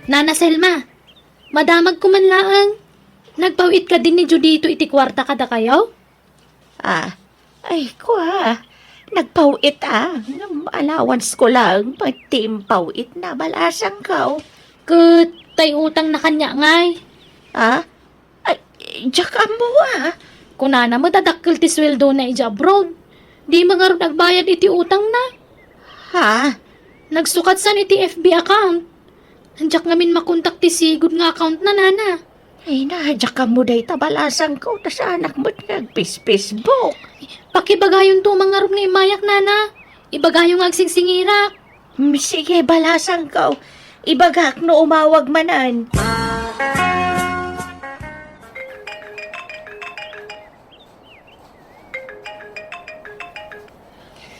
Nana Selma, madamag ko man laang. Nagpawit ka din ni Judito iti kwarta kada kayo? Ay ko nagpawit allowance ko lang, pagtimpawit na balasang ka. Kat, tay utang na kanya ngay. Ay, jaka mo Kunana mo dadakkel ti sweldo na ijabroad. Di mga ron nagbayad iti utang na. Nagsukat san iti FB account. Nandiyak ngamin makontak ti sigod nga account na nana. Ay, jaka mo day tabalasang ko, tas anak mo nag-Facebook. Pakibagayon to mga ron nga imayak nana. Ibagayon nga agsingsingirak. Sige, balasang ko. Ibagak no umawag manan.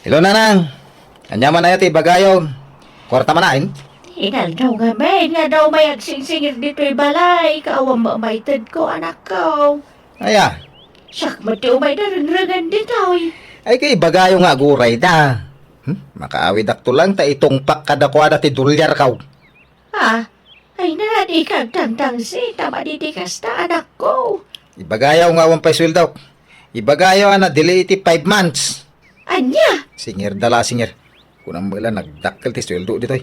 Hello, Nanang. Anya man na ti bagayon. Kwarta manain. Inal daw nga may agsingsingir dito'y balay. Kaawang mamaitad ko, anak ko. Aya. Sak mo ti umay na rin dito'y. Ay kay bagayo nga guray da. Makaawid akto lang ta itong pakadakwada ti dolyar kaw. Ay nani kang tangtang si tama didikas ta anak ko. Ibagayaw nga wampay sweldo. Ibagayaw na delay iti 5 months. Anya, Singir dala singir. Kunang mula nagdakkel ti sweldo ditoy.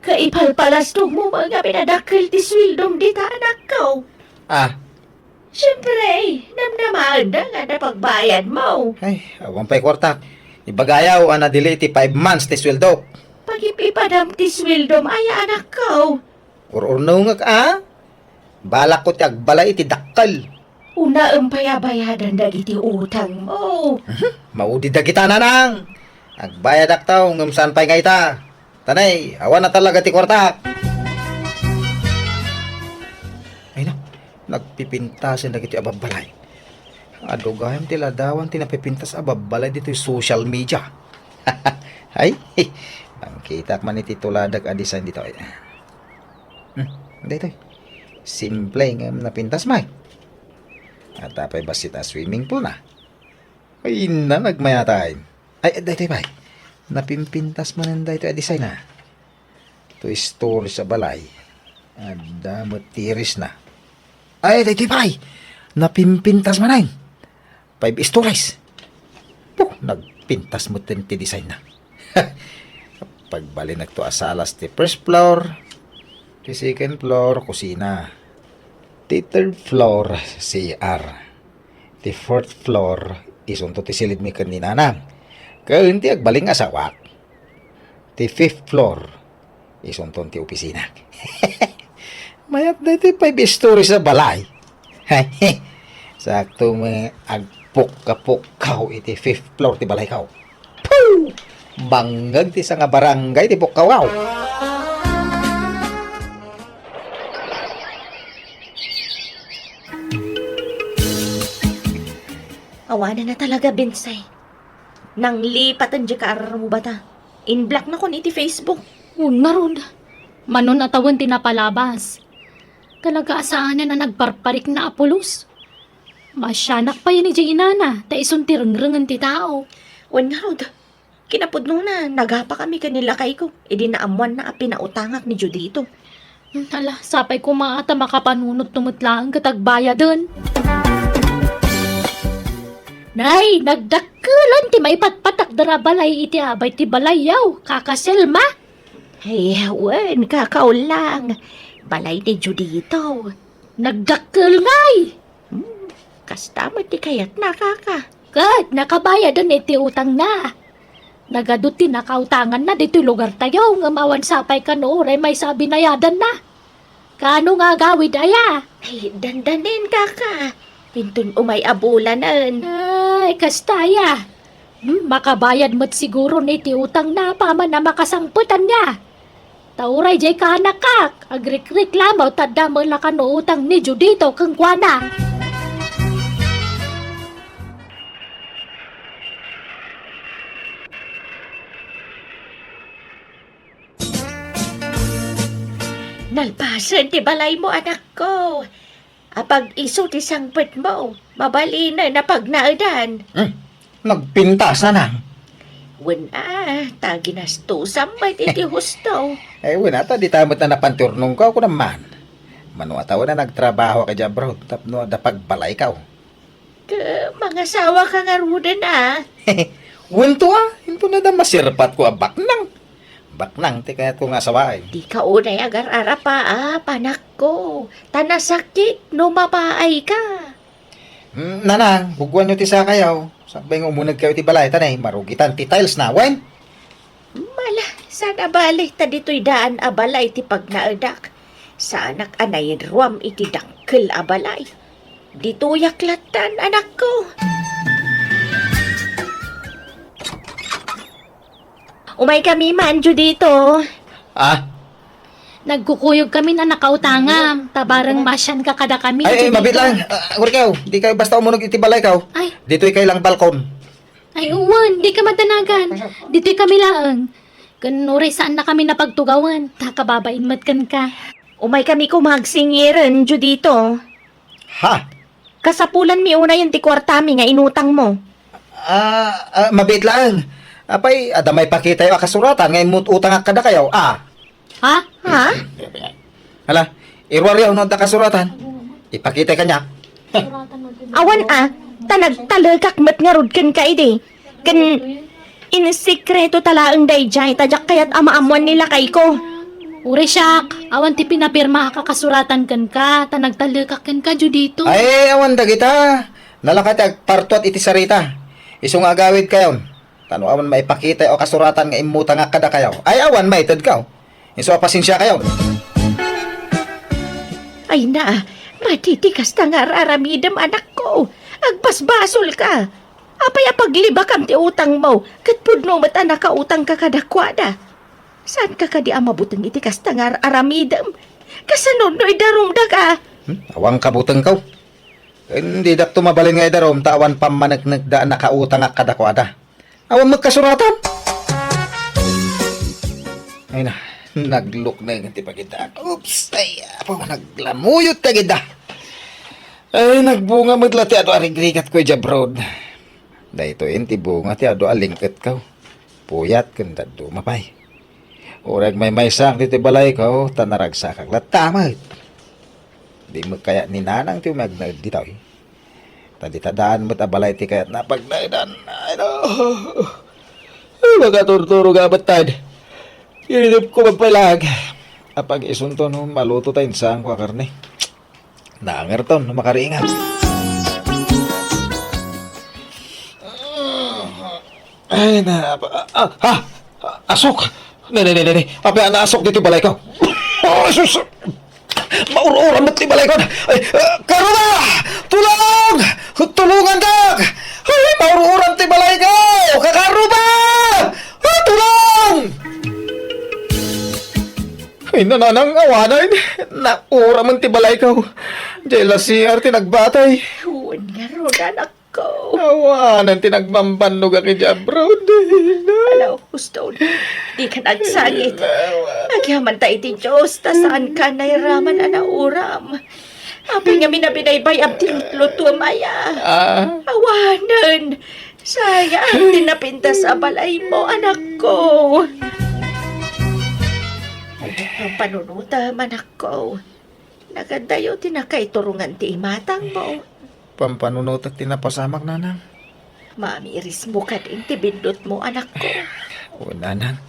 kaipalpalas to mo mga pinadakil ti swildong dita anak ko. Siyempre, namnaman na nga na pagbayad mo. Ay, wampay kwarta. Ibagayaw na delay iti 5 months ti sweldo. Pagipipadam ti swildom ay anak ko. Or-orno nga balak ko ti agbalay iti dakkel. Una ang payabayadan dagiti utang mo. Maudi da kita nanang. Agbayad aktaw ngam saan pay nga ita. Tanay, awan na talaga ti kwarta. Ay na, nagpipintasin na kiti ababalay. Adugayam ti ladawan ti napipintas ababalay dito social media. Ay, bangkitak man iti tuladag a design dito. Dito. Simple nga napintas may. At tapay basita swimming pool na. Ay na, nagmayatay. Ay, dito bay. Napimpintas man ang dito design na. To store sa balay. Ada mo tiris na. Ay, dito bay. Napimpintas man ay. 5 stories. Nagpintas mo ti design na. Pagbali nagto asalas ti first floor. Ti second floor, kusina. Ti third floor, CR. Ti fourth floor, isunto ti silid mi kan ni nanang. Kaya ti agbaling asawa. Ti fifth floor, isunto ti opisina. Mayat na ti 5 stories sa balay. Sakto may agpok-kapok iti fifth floor ti balay kaw. Poo! Banggag ti sa nga barangay ti Bukawaw. Awanan na talaga, Binsay. Nang lipatan di ka arar mo bata. In-block na ko ni iti Facebook. Naroon. Manon atawan tinapalabas. Talaga asaanan na nagparparik na apulos. Masyanak pa yan ni Jay Inana. Ta isuntirang-rangan ti tao. Narod, kinapod nung na, nagapa kami kanila kay ko. Idi naamuan na pinautangak ni Judito. Hala, sapay ko maata makapanunot tumutlaan katagbaya dun. Nay, nagdakkelan ti may patpatak dara balay iti abay ti balayaw. Kakaselma. Ay, wen, kakao lang. Balay ni Judito. Nagdakkel ngay. Kasta mo ti kayat na kaka. Kat, nakabayad dun iti utang na. Nagadot ti nakautangan na dito lugar tayo. Nga mawan sapay ka nooray may sabi na yadan na. Kano nga gawid aya? Ay, dandanin kaka. Pintun umay abulanan. Ay, kastaya. Makabayad mo't siguro ni ti utang na paman na makasangputan niya. Tauray jay ka nakak, agrik-reklamaw tadda mo la kano utang ni Judito kang kuana. Nalpasan ti balay mo, anak ko. Apag iso ti sangpet mo, mabali na napagnaedan. Nagpintas na nang. Wala, taginastusam may ti husto. Wala ta, di tamot na napanturnong ka ako naman. Manuataw na nagtrabaho ka dyan, bro. Tapno da pagbalay ka. Mga sawa ka nga ruda na. Wento hinto na da masirpat ko baknang. Baknang, ti kaya ko nga sawain. Di ka unay agar arapa, panak ko. Tanasakit, no mapaay ka. Nanang, hugwan nyo ti sa kayaw. Sabay nga umunag kayo ti balay, tanay, marugitan ti tiles na, wen? Mala, sana balik ta dito'y daan abalay ti pagnaedak. Sa anak anay ruam iti dangkel abalay. Dito yaklatan, anak ko. Umay kami manjo dito. Nagkukuyog kami na nakautangam. Tabarang masyan ka kada kami. Ay, Judito. mabit lang. Agor kayo, di kayo basta umunog iti balay kayo. Ay, Dito'y kayo lang balkon. ay uwan, di ka matanagan. Dito'y kami laang. Kanuri saan na kami napagtugawan. Takababain matkan ka. Umay kami kumagsingiran, Judito. Ha? Kasapulan mi una yung tikwartami nga inutang mo. Mabit lang. Apay, adamay pakita yung akasuratan. Ngayon mo utang kada kayo. Ha? Ha? Hala, irwaryaw no da kasuratan. Ipakita ka niya. Awan tanagtalagak mat nga rod kan ka ide. Kan insekreto talaang dayjay, tadyak kayat amaamuan nila kay ko. Uri siyak, awan ti pinapirma ka kasuratan kan ka. Tanagtalakak kan ka, Judito. Ay, awan da kita. Nalakat ag partuat iti sarita. Isong agawid kayon. Tano awan maipakita o kasuratan nga imuta nga kada kayo. Ay, awan maited ka. Iso pasensya kayo. Ay na, matitikas na nga raramidam anak ko. Agpasbasol ka. Apay paglibak ang ti utang mo. Katpudno mat anak ka utang ka kadakwada. Saan ka kadi amabutang itikas na nga aramidam? Kasanod no idarumda ka. Awang kabutang ka. Hindi dak tumabalin nga idarom, tawan pamanagnak da nakautang nga kadakwada. Awan magkasuratan. Ay na, nagluk na yung tipagita. Oops, ay, apo, naglamuyot na gida. Ay, nagbunga madla ti ato arigrigat ko dyan, brod. Dahito yun, ti bunga ti ato alingkat ka. Puyat, kanda dumapay. Urag may sang ti balay ka, tanaragsa kag latamad. Di mo kaya ni nanang ti umagnag dito eh. Taditadaan mo't abalay ti kaya't napagnaidan. Ay no. Ay, magaturturo gabat tad. Inidip ko magpalag. Apag isunto no, maluto tayong saan ko karne. Naangar ton, makaringat. Ay na, asok. Nene, apa na asok dito balay ko. Oh, sus. Maur-uran mo't ti balay ko. Ay, karuna! Tulong! Tulungan ka! Ay, maur-uran ti balay ko! Kakaruba! Tulong! Ay, nananang awanan. Naura man ti balay ko. Diyela si Arte nagbatay. Huwag nga ron anak ko. Awanan ti nagmambanog aki dyan, bro. Alaw, gusto. Di ka nagsangit. Nagyaman tayo ti Diyos, ta saan ka nairaman anauram. Apay nga minabinaybay ang luto maya. Awanan. Sayang, tinapinta sa balay mo, anak ko. Ang panunuta, anak ko. Nagandayo, tinakaiturungan ti imatang mo. Pampanunutak tinapasamak, nanang. Mamiris mo ka din, tibindot mo, anak ko. O, nanang.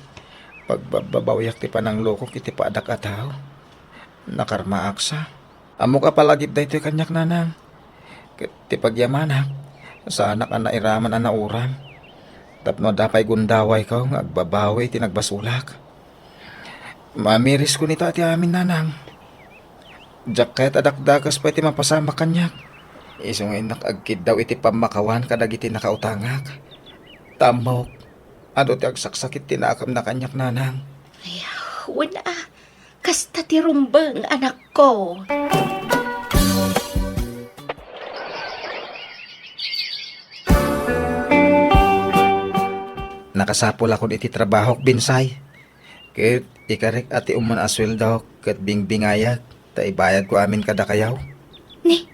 Pagbabawiyak ti panang loko kiti paadak ataw. Nakarma aksa. Amo ka palagip da ito kanyak, nanang. Ti pagyamanak. Sa anak ang nairaman ang nauram. Tapno dapay gundaway ka, agbabawi ti nagbasulak. Mamiris ko nito ati amin, nanang. Diyak kahit adakdakas pa iti mapasama kanyak. Isong inak agkid daw iti pamakawan kadag iti nakautangak. Tamok. Ano ti agsaksakit tinakam na kanyak nanang. Wala. Kasta ti rumbang anak ko. Nakasapol ako iti trabaho binsay. Ket ikarek ati uman asweldo ket bingbingayag. Ta ibayad ko amin kada kayaw. Ni,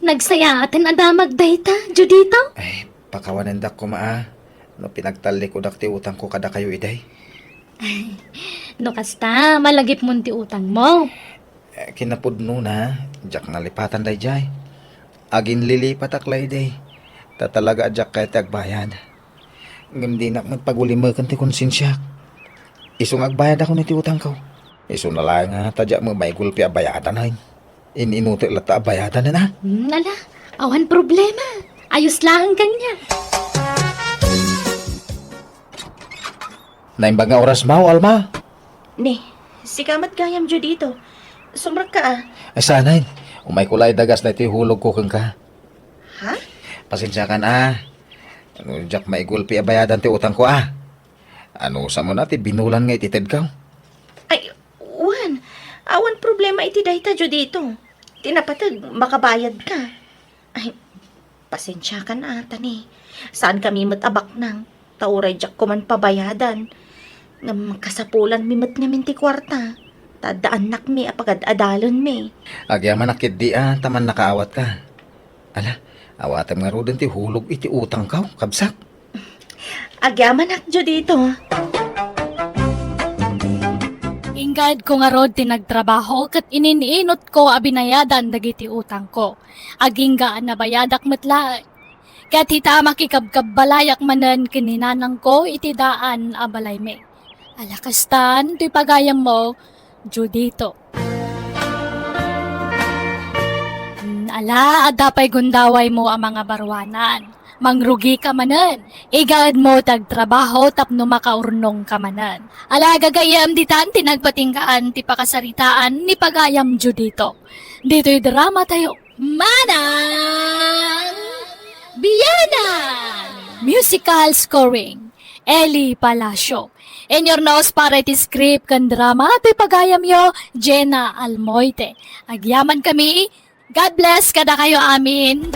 nagsaya atin adamag dayta, Judito. Ay, pakawanan dak ko maa. No pinagtali ko dak ti utang ko kada kayo iday. No kasta, malagip mo ti utang mo. Kinapudno na, jak nalipatan day jay. Agin lilipat aklay day. Ta talaga jak kay tagbayad. Ngam di na magpagulimakan ti konsensya. Isong agbayad ako ni ti utang ko. Iso na lang nga, tadya mo may gulpi abayadan ay. Ininuti lata abayadan na na. Ala, awan problema. Ayos lang kanya. Naimbaga oras mau, Alma. Ni, sikamat gayam dyo dito. Sumrak ka ah. Ay sanay, umay kulay dagas na iti hulog ko kang ka. Ha? Pasensya ka na. Ano, jak may gulpi abayadan ti utang ko ah. Ano sa mo na ti binulan nga itited ka? Ay, Juan. Awan problema iti dayta dyo dito. Tinapatag, makabayad ka. Ay, pasensya ka na ata ni. Saan kami matabak nang? Tauray jak ko man pabayadan. Ngam kasapulan mi mat ngamin ti kwarta. Tadaan nak mi apagad adalon mi. Agyaman nakit di ah, taman nakaawat ka. Ala, awatam nga rodin ti hulog iti utang ka, kabsak. Agyaman nak dyo dito. Ingad ko nga rod tinagtrabaho kat ininiinot ko abinayadan dagiti utang ko. Aginggaan na bayadak matla. Kat hita makikabkab balayak manan kininanang ko itidaan abalay me. Alakastan, ti pagayam mo, Judito. Ala, adapay gundaway mo ang mga barwanan. Mangrugi ka manan. Igaad mo tagtrabaho tapno makaurnong ka manan. Ala, gagayam ditan tinagpatingkaan ti pakasaritaan ni pagayam Judito. Dito'y drama tayo. Manang Biyanan! Musical scoring. Eli Palacio. In your nose para iti script kan drama ti pagayam yo Jenna Almoite. Agyaman kami. God bless kada kayo amin.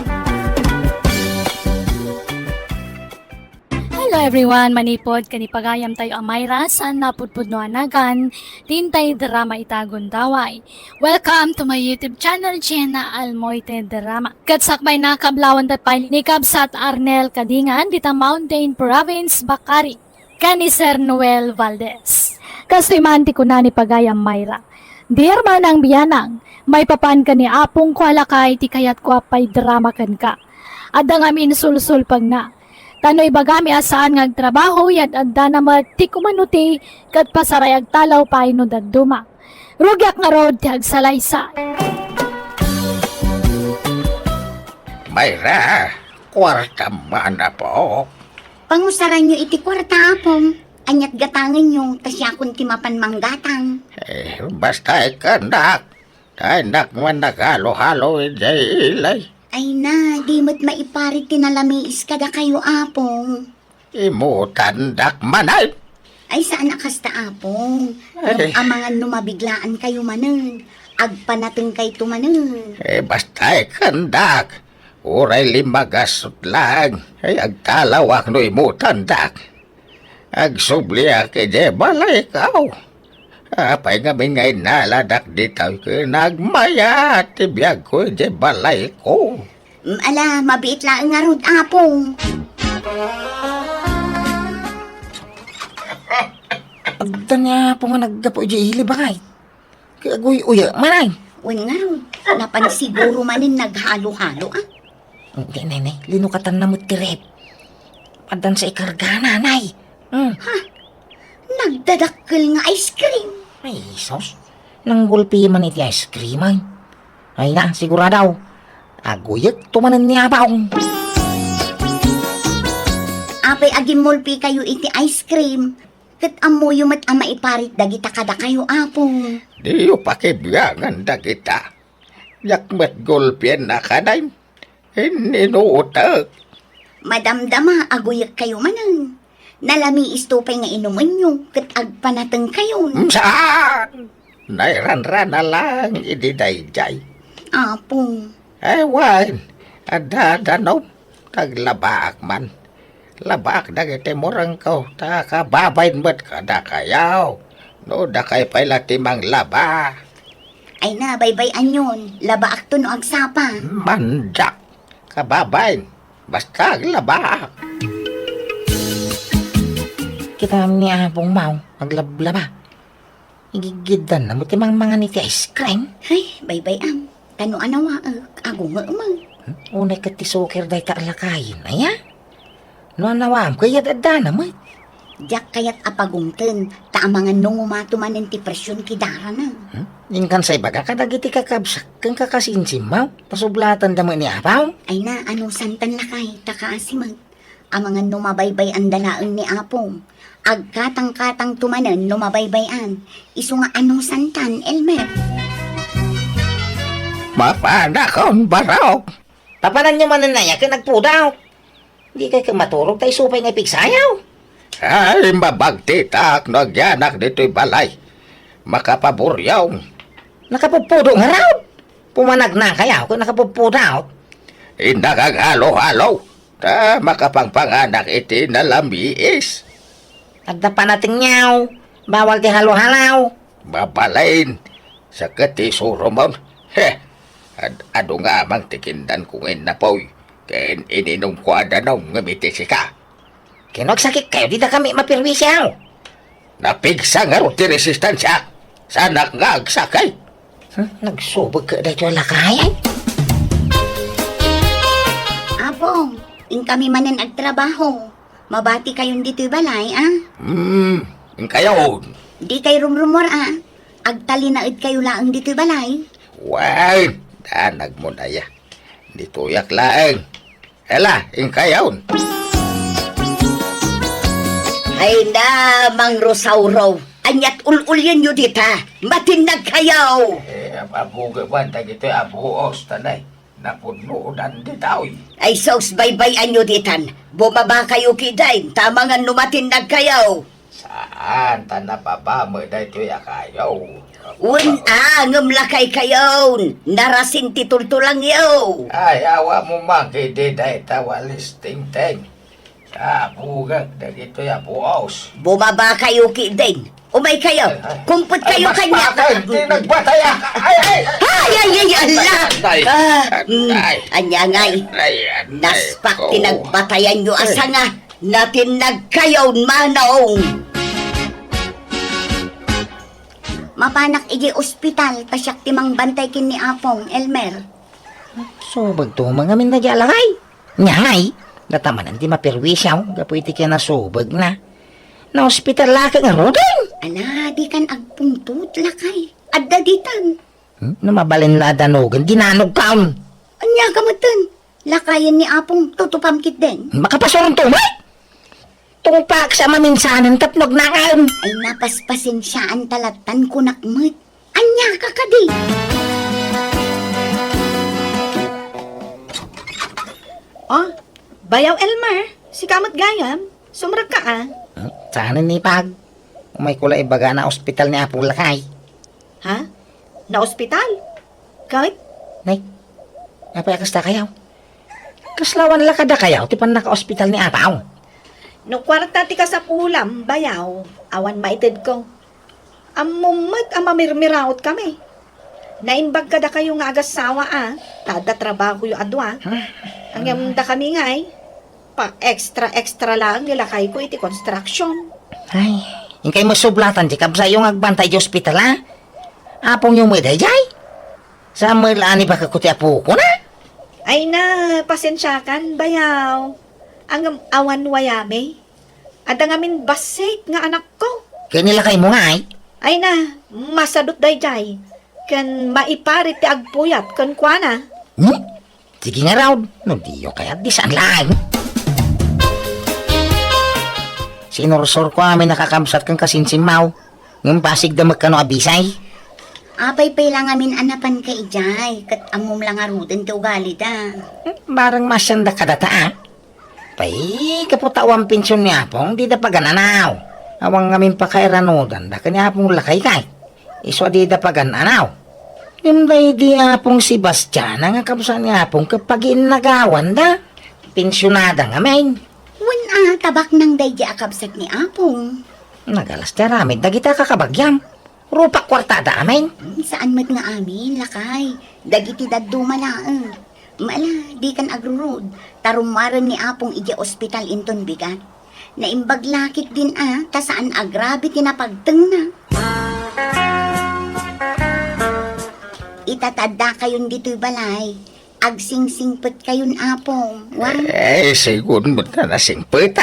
Hello everyone, manipod kanipagayam tayo Amayra saan napudpudnoanagan tintay drama itagon daway. Welcome to my YouTube channel Jenna Almoite Drama. Katsakbay na kablawan tatpay ni Kabsat Arnel Kadingan dita Mountain Province Bakari. Kani Sir Noel Valdez. Kasimanti ko na ni pagayam Mayra. Dear manang biyanang, may papan ka ni apong ko alakay ti kayat ko apay drama kan ka. Adang amin sulsul pag na. Tano'y bagami asaan ngagtrabaho yad adda na ti kumanuti kat pasarayag talaw pa ino daduma. Rugyak nga rod ti agsalaysa. Mayra, kwarta mana po. Pangusaran nyo iti kwarta apong. Anyat gatangan nyo, tasya kun ti mapan manggatang. Basta ikandak. Tanak man nagalo-halo iti ilay. Ay na, di mo't maiparit tinalamiis kada kayo apong. Imutandak manay. Ay saan nakasta apong? Yung amangan numabiglaan kayo manen. Agpanating kay tumanen. Basta ikandak. Uray limagasot lang. Agtalawak no imutandak. Agsubliak iti balay ikaw. Apay nga may ngay naladak dito ko nagmaya tibiyag ko iti balay ko. Ala, mabiit lang nga rod apong. Agda niya po nga naggapo iti hilibakay. Kagoy uya manay. Wen nga rod, napansiguro manin naghalo-halo ah. Hindi, nanay. Linukatan na mo tirep. Padan sa ikarga, nanay. Nagdadakkel nga ice cream. Ay, sos. Nang gulpi man iti ice cream ay. Ay na, siguradaw. Aguyak tumanan niya baong. Apay agimulpi kayo iti ice cream. Kat amoyo mat ama iparit dagita kada kayo apong. Diyo pakibiyangan da kita. Yakmet gulpien na kaday. Hininuutak. Madamdama, aguyak kayo manan. Nalami istupay nga inuman nyo, kat agpanatang kayo. Saan? Nairan-ran na lang, hindi dayjay. Apong, Ewan, adadanom, taglabaak man. Labaak na kiti murang ko, takababayin mo't kada kayaw. No, da kay pala timang laba. ay na, baybayan yun. Labaak to no agsapa. Manjak, kababayin, basta labaak. Kita ni Apong Mau, maglablaba. Igigidan na mo timang mga niti ice cream. Ay, baybayan. Tano anawa, ago nga umang. Unay ka ti suker day ta alakayin, aya? No nawam, kaya dadana mo. Diyak kayat apagumten, taamangan nung umatuman ng depresyon kidara na. Ingkan sa iba kakadagiti kakabsak kang kakasinsim Mau. Pasublatan da mo ni Apaw. Ay na, ano santan lakay, takaasimag. Amangan numabaybay ang dalaang ni Apong. Agkatang-katang tumanan numabaybayan. Isu nga ano santan, Elmer. Mapanakon barok. Papanan nyo man na ka nagpudaw. Di kay ka maturog tayo supay nga pigsayaw. Ay, mabagtitak, nagyanak dito'y balay. Makapaburyaw. Nakapupudo nga raw. Pumanag na kaya ako nakapupudaw. Indagaghalo-halo. Ta makapangpanganak iti nalamiis. Agda pa natin nyaw. Bawal ti halo-halaw. Babalain sa katisuro mo. Ado nga amang tikindan kong inapoy. Ken ininom ko adanong ngamitisi ka. Kinagsakit kayo, di na kami mapirwisyaw. Napigsa nga ro ti resistansya. Sanak nga agsakay. Nagsubog ka dahil wala kaya. Apong, ing kami manan agtrabaho. Mabati kayong dito'y balay, ah? Kayo. Di kay rumrumor, ah? Agtalinaid kayo laang dito'y balay. Why? Danag mo na ya. Dituyak laeng. Ela, kayon. Ay na, Mang Rosauro. Anyat ululyan nyo dita. Matinag kayaw. Abugawan ta gito abuos tanay. Napununan ditaoy. Ay sos baybayan nyo ditan. Bumaba kayo kiday. Tama nga numatinag kayaw. Saan ta napapamo dito ya kayo? Ngamlakay kayaw. Narasin titultulang yaw. Ay, awa mo makidi day tawalis ting-ting. Sa bugag na dito ya buos. Bumaba kayo kiday. Umay kayo. Kumput kayo kanya. Hindi nagbataya. Ay! Allah! Ay! Anyangay. Naspak tinagbatayan nyo asa nga. Natinag kayaw manaong. Mapanak iji ospital, pasyak timang bantay kin ni Apong, Elmer. Subag to mga min na jalakay. Nyay, natamanan di mapirwisyaw. Gapuiti ka na subag na. Na hospital laka nga rodin. Ala, di kan agpuntut lakay. Adda ditan. Namabalin la danogan, dinanog kaon. Anya gamatan. Lakayan ni Apong tutupam kit din. Makapasurong tumay. Tungpak sa maminsanan tapnog na kaon. Ay napaspasin siya ang talatan ko nakmat. Anya kakadi. Oh, bayaw Elmer. Si kamot gayam. Sumrag ka ah. Sana ni Pag. Umay kula ibaga na ospital ni Apong Lakay. Ha? Na ospital? Kahit? Nay, apa kasta kayaw? Kaslawan la kada kayaw, ti pan naka-ospital ni Apaw. No kwarta ti ka sa pulam, bayaw. Awan maited ko. Amumag ang mamirmiraot kami. Naimbag kada kayo nga agasawa ah. Tada trabaho yung adwa. Ang yamda kami nga eh. Pa extra lang nilakay ko iti construction. Ay, yung kayo masublatan, di kabsa yung agbantay di ospital ha? Apong yung may dayjay. Sa malani ba kakuti apo ko na? Ay na, pasensyakan, bayaw. Ang awan wayame. Ada ngamin basit nga anak ko. Kaya nilakay mo nga ay. Ay na, masadot dayjay. Kan maiparit ti agpuyat kan kuana. Sige nga raw, no diyo kaya di saan lang. Sinursor ko amin nakakamsat kang kasinsimaw. Ng pasig damag ka no abisay. Apay lang amin anapan ka ijay. Kat amom lang aruden ti ugali da. Barang masyanda ka data ah. Pay, kaputawang pensyon niya pong di da pagananaw. Awang ngamin pa kay Ranodan, da kanya pong lakay kay. Iso di da pagananaw. Hindi di apong si Bastian ang kapusan niya pong kapag inagawan da. Pensyonada nga main. Wen tabak ng dayja akabsat ni Apong. Nagalas da ramid da kita kakabagyam. Rupa kwartada amin. Saan mat nga amin, lakay? Dagiti daddo malaang. Mala, di kan agrurod. Tarumaran ni Apong ija ospital inton bigat. Naimbaglakit din ta saan agrabe tinapagteng na. Itatadda kayon dito'y balay. Agsingsingpet kayon Apong. Wan, Sigun mo na nasingpet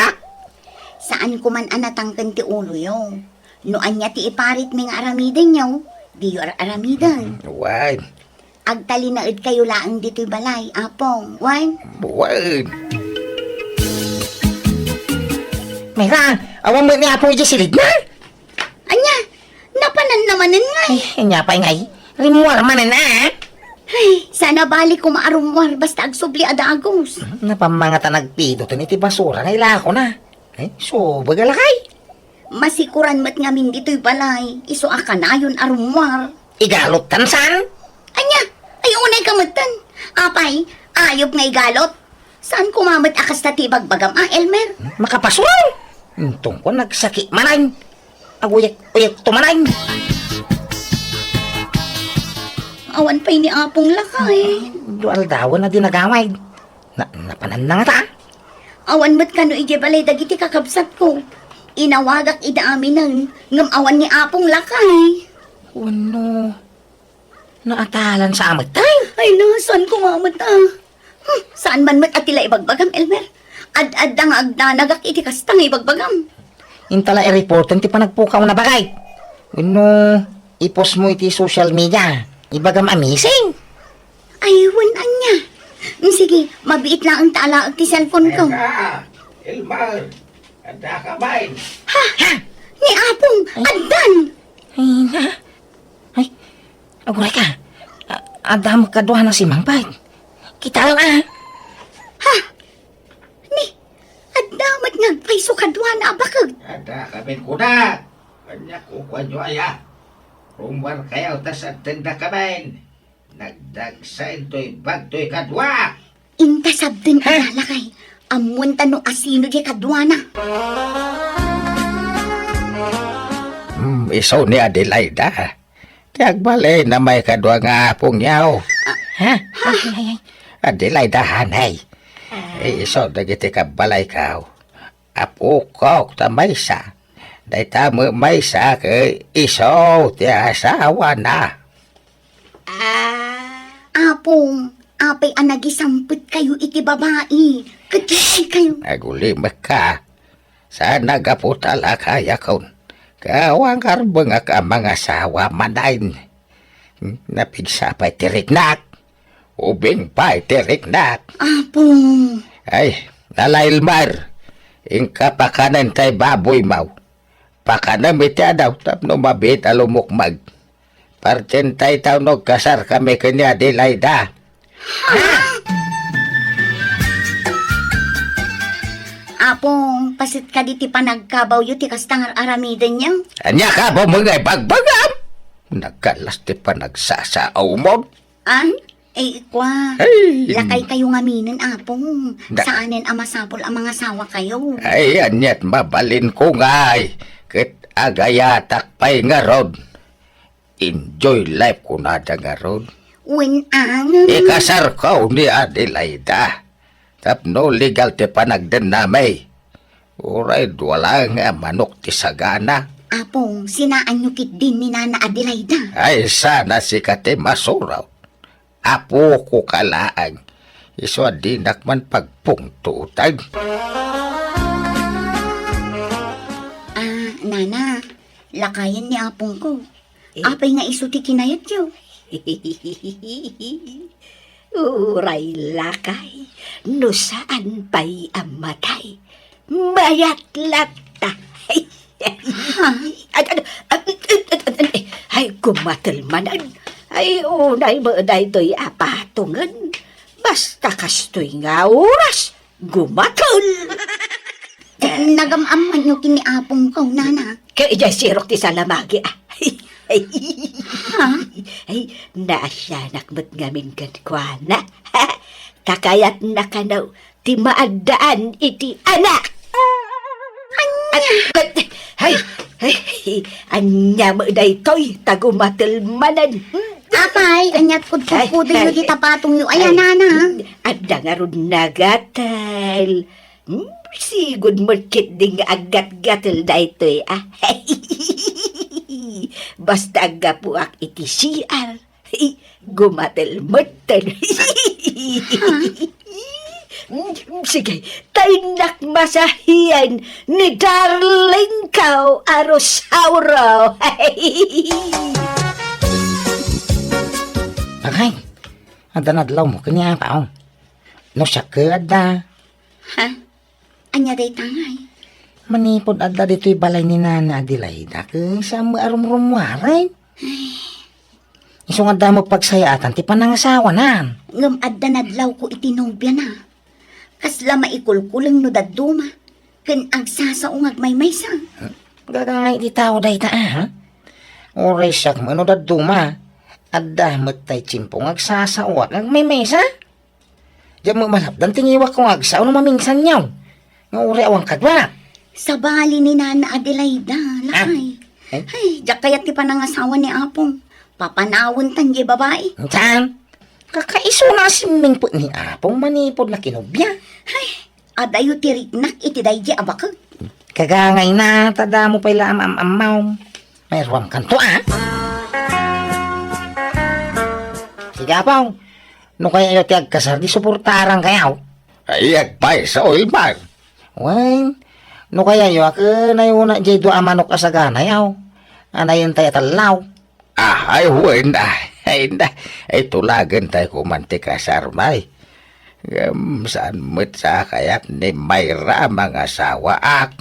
saan ko man anatangkan ti ulo yo. Noan niya ti iparit ming aramiden yo. Di yo aramiden. Wan, Agtalinaid kayo laang dito'y balay, Apong. Wan, wan. Mira, awang mo niya pong silid na. anya, napanan namanin nga. Ay, niya pa ngay. Rimuar man na. Ay, sana balik ko maarumwar basta agsubli adagos. Napamangata nagpido to ni ti basura nga ilako na. Ay, so bagalakay. Masikuran mat ngamin dito'y balay. Iso akanayon arumwar. Igalot tansan. Anya, ay unay kamatan. Apay, ayop nga igalot. Saan kumamat akas na tibagbagam, Elmer? Makapaswal. Tungkol ko nagsaki manay. Aguyak tumanay. Awan pa'y ni Apong lakay. Dual dawan na dinagaway. Napanan na nga ta. Awan ba't kano ije balay dagiti kakabsat ko? Inawagak idaami nang ngam awan ni Apong lakay. Ano? Naatalan sa amat tayo. Ay na, saan kumamat saan man mat atila ibagbagam, Elmer? Ad-ad nga agdanagak iti kastang ibagbagam. Intala i-reportan ti panagpukaw na bagay. Ano? Ipos mo iti social media. Ibagam amazing. Ay, wanan niya. Sige, mabiit lang ang tala ti cellphone ko. Elmar, ada ka ba? Ni Apong, addan! Ay na. Ay, aguray ka. Adam kaduha na si Mangpay. Kita lang Ni, addamat nga, paiso kadwa na abakag. Ada kami kuda. Kanya ko kwanyo aya. Rumbar kayaw tas at tenda kamen. Nagdagsa into'y bagto'y kadwa. Inta sabdin alalakay. Amun tanong asino di kadwa na. Isaw ni Adelaida. Tiagbali na may kadwa nga apong yaw. Ha? Ay. Adelaida hanay. Isaw na giti kabalay kaw. Apo ko ta maysa. Day tamo maysa kay isaw ti asawa na. Apong, apay anagisampit kayo iti babae. Kadlay kayo. Nagulimak ka. Sana gaputala kaya kon. Kawang karbangak ang mga asawa manayin. Napigsapay tiriknak. Ubing pa'y tiriknak. Apong, Ay, nalailmar. Ingka pakanan tay baboy mau. Pakanan mitya daw tapno mabit alumukmag. Partentay taw no kasar kami kanya Adelaida. Apong, pasit ka di ti panagkabaw yu ti kastangar aramidan niya. Anya ka ba mga ibagbagam? Nagkalas ti panagsasaaw mo. Ikwa. Ay, Lakay kayo nga minin, Apong. Da- Saanin amasapol ang mga sawa kayo. ay anyat mabalin ko ngay. Kit agayatak pa'y nga rod. Enjoy life ko na nga rod. When Ikasar ko ni Adelaida. Tapno legal ti panagden namay. Uray wala nga manok ti sagana. Apong, sinaan nyo kit din ni Nana Adelaida. Ay sana si kate masuraw. Apo ko kalaang. Iso dinak man pagpungtutag. Nana, lakayan ni Apong ko. Apay nga iso ti kinayat yo. Uray lakay, no saan pa'y amatay, mayat lata. Ay, kumatalmanan. Ay, unay mo na ito'y apatungan. Basta kastoy nga oras, gumatol. Nagamaman nyo kini apong ko, nana. Kaya ijay sirok ti salamagi. Ha? Ay, naasyanak mo't ngamin kankwana. Kakayat na kanaw, ti maagdaan iti anak. Ay, anya mo na ito'y tagumatilmanan. Apay, anyat kudkudo nyo di tapatong nyo. Ayan, nana. Anda nga ron nagatal. Sigod mo kit ding agat-gatal na ito'y. Basta agapuak iti siyar. Gumatal-matal. Sige, tainak masahiyan ni darling kau arosauro. Bagay, ada nadlaw mo kanya paong. No siya ka ada. Ha? Anya day tangay. Manipod ada dito'y balay ni Nana Adelaida ka sa maarum-rumwaray. Iso nga da mo pagsayaatan ti panangasawa na. Ngam adda nadlaw ko itinobya na. Kasla maikulkulang no daduma. Ken ang sasaungag may maysa. Gagangay di tao day ta ha? Oray siyak mo ano daduma. Adda mo't tay chimpong agsasawat ang may mesa. Diyan mo malapdan tingiwak kong agsaw no mamingsan niyaw. Nga oray awang kadwa. Sa bali ni Nana Adelaida, lakay. Ay, diyak kayat ti panangasawa ni Apong. Papanawon tan di babae. Saan? Kakaiso na si Mingput ni Apong manipod na kinubya. Adayo ti riknak iti daydi abakag. Kagangay na, tada mo pa'y lamam-amaw. May ruwang kanto Sige Apong, no kaya yung tiyag kasar, di suportarang kayaw. Ay, agpay sa oil bag. Wen, no kaya yung na yung na jay doa manok asagana yaw. Anayin tayo talaw. Ay, huwag na. Ay, na. Ay, tulagan tayo kumantik ka sa armay. Saan mo't sa kayat ni Mayra mga asawa ak.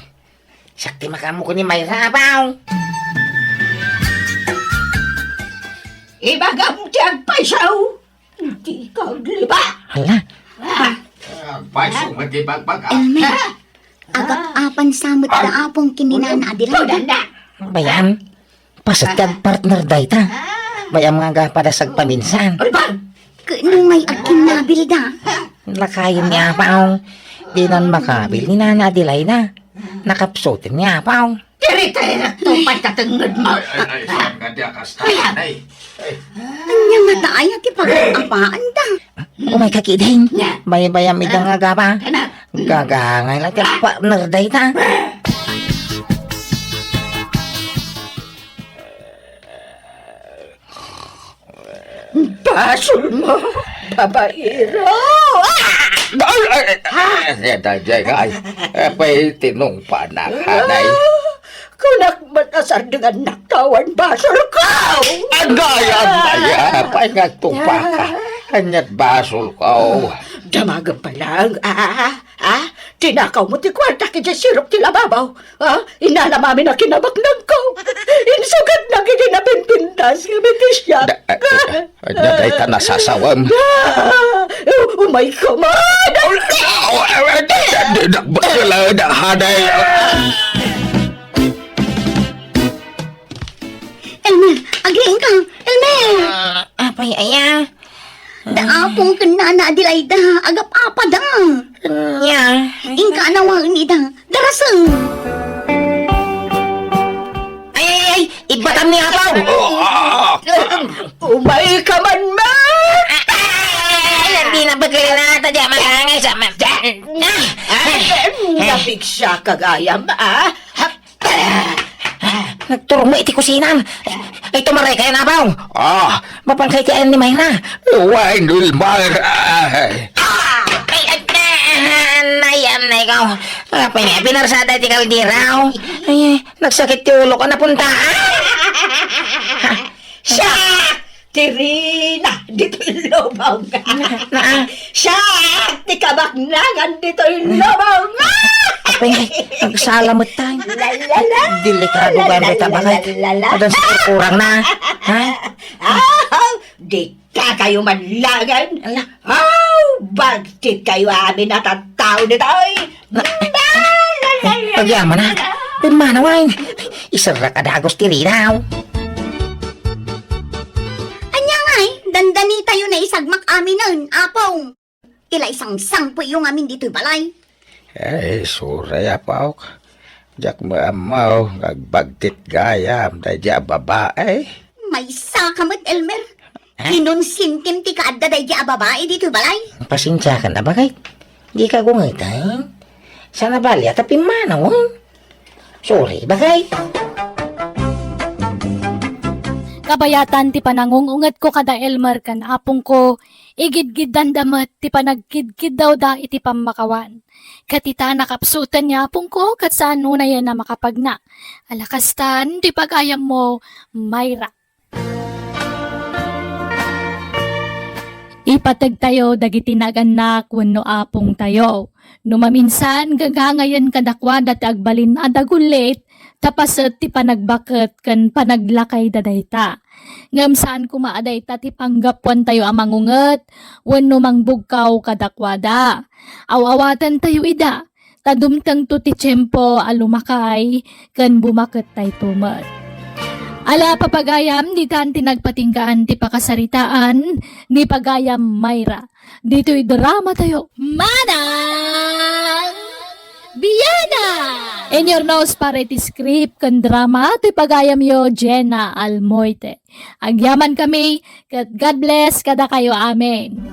Sakti makamu ko ni Mayra Apong. Ibagam ti agpaisaw. Di kagliba. Hala, Agpay, sumatibag-bag. Elme, agap-apan samot na Apong kini Nana Adelaida. na. bayan. Pasatag partner day ta. Bayam nga pada sag paminsan. Kano may akin nabil da. Lakayin niya Apong. Di nan makabil ni Nana Adelaida. Nakapsutin niya Apong. Tiri-tiri na tupad katangad mo. Ay, saan ka diya kastahan ay. Anya nga tayo ti pag-apaan da. Umay kakiding. Bayam idang nga pa. Gagangay lang yung partner day ta. Basol mo, babaero. Ay, dajay ay. Apay, tinong panakhanay. Kunak matasar dengan nakawan basol ko. Agayan na ya. Apay nga tupa ka. Kanyat basol ko. Damagan pa lang, tinakaw mo ti kwarta ki sirok ti lababaw, inalamami na kinabaknag ko, insugat na kinapinpintas kami ti siya. Anya day ta nasasawam. Umay ka man! Nakbakala na haday. Elme, agriin ka. Elme, Apay aya. da Apong ken Nana Adelaida. Agap-apa da. Nya. Ingka nawang ni da. Daraseng. Ay, ibatam ni Apong. Umay ka man man! Hindi na bagay na tadya makangay sa Napig siya kagayam, Nagturong mo iti kusinan. Ay, tumaray kayo na Apong. Mapangkay kayo ni Mayra. Why nulmar? Nayam na ikaw. Apay nga, pinarsada iti kaldiraw. Ay, nagsakit ti ulo ka napunta. Siya! Tirina! Dito'y lobaw nga! Siya! Ti kabaknangan dito'y lobaw nga! Apay nga, nagsalamot tayo. Lalala! Delikado ba ang beta bagay? Adan sa kurang na. Ha? Di Kakayo manlangan. Ala. Bagtit kayo amin natatao nito. Pagyaman na. Pimanaway. Isara ka dagos tirinaw. Anya nga dandani tayo na isagmak amin nun, apong. Ila isang sangpo yung amin dito'y balay. Suray apaw. Jak maamaw, nagbagtit gayam, dahil babae. May sakamot, Elmer. Kinunsintim ti kaadda day di babae dito'y balay. Pasensya ka na ba kahit? Di ka gungitan. Sana bali at pimanaway. Sorry, bagay. Kabayatan ti panangungungat ko kada Elmer kan apong ko, igidgid dandamat ti panagkidkid daw da iti pamakawan. Katita nakapsutan niya apong ko kat saan una yan na makapagna. Alakastan ti pagayam mo, Myra. Ipatag tayo dagiti naganak wenno apong tayo. Numaminsan gagangayan kadakwada ti agbalin adagulit tapasat ti panagbaket ken panaglakay dadayta. Ngam saan kumaadayta ti panggapwan tayo amangunget wenno mangbugkaw kadakwada. Awawatan tayo ida tadumteng to ti tiyempo alumakay ken bumaket tayo tumet. Ala papagayam di kan tinagpatinggaan ti pakasaritaan ni pagayam Myra. Dito'y drama tayo. Manang Biyana! In your nose para iti script kan drama ti pagayam yo Jenna Almoite. Agyaman kami kat God bless kada kayo amen.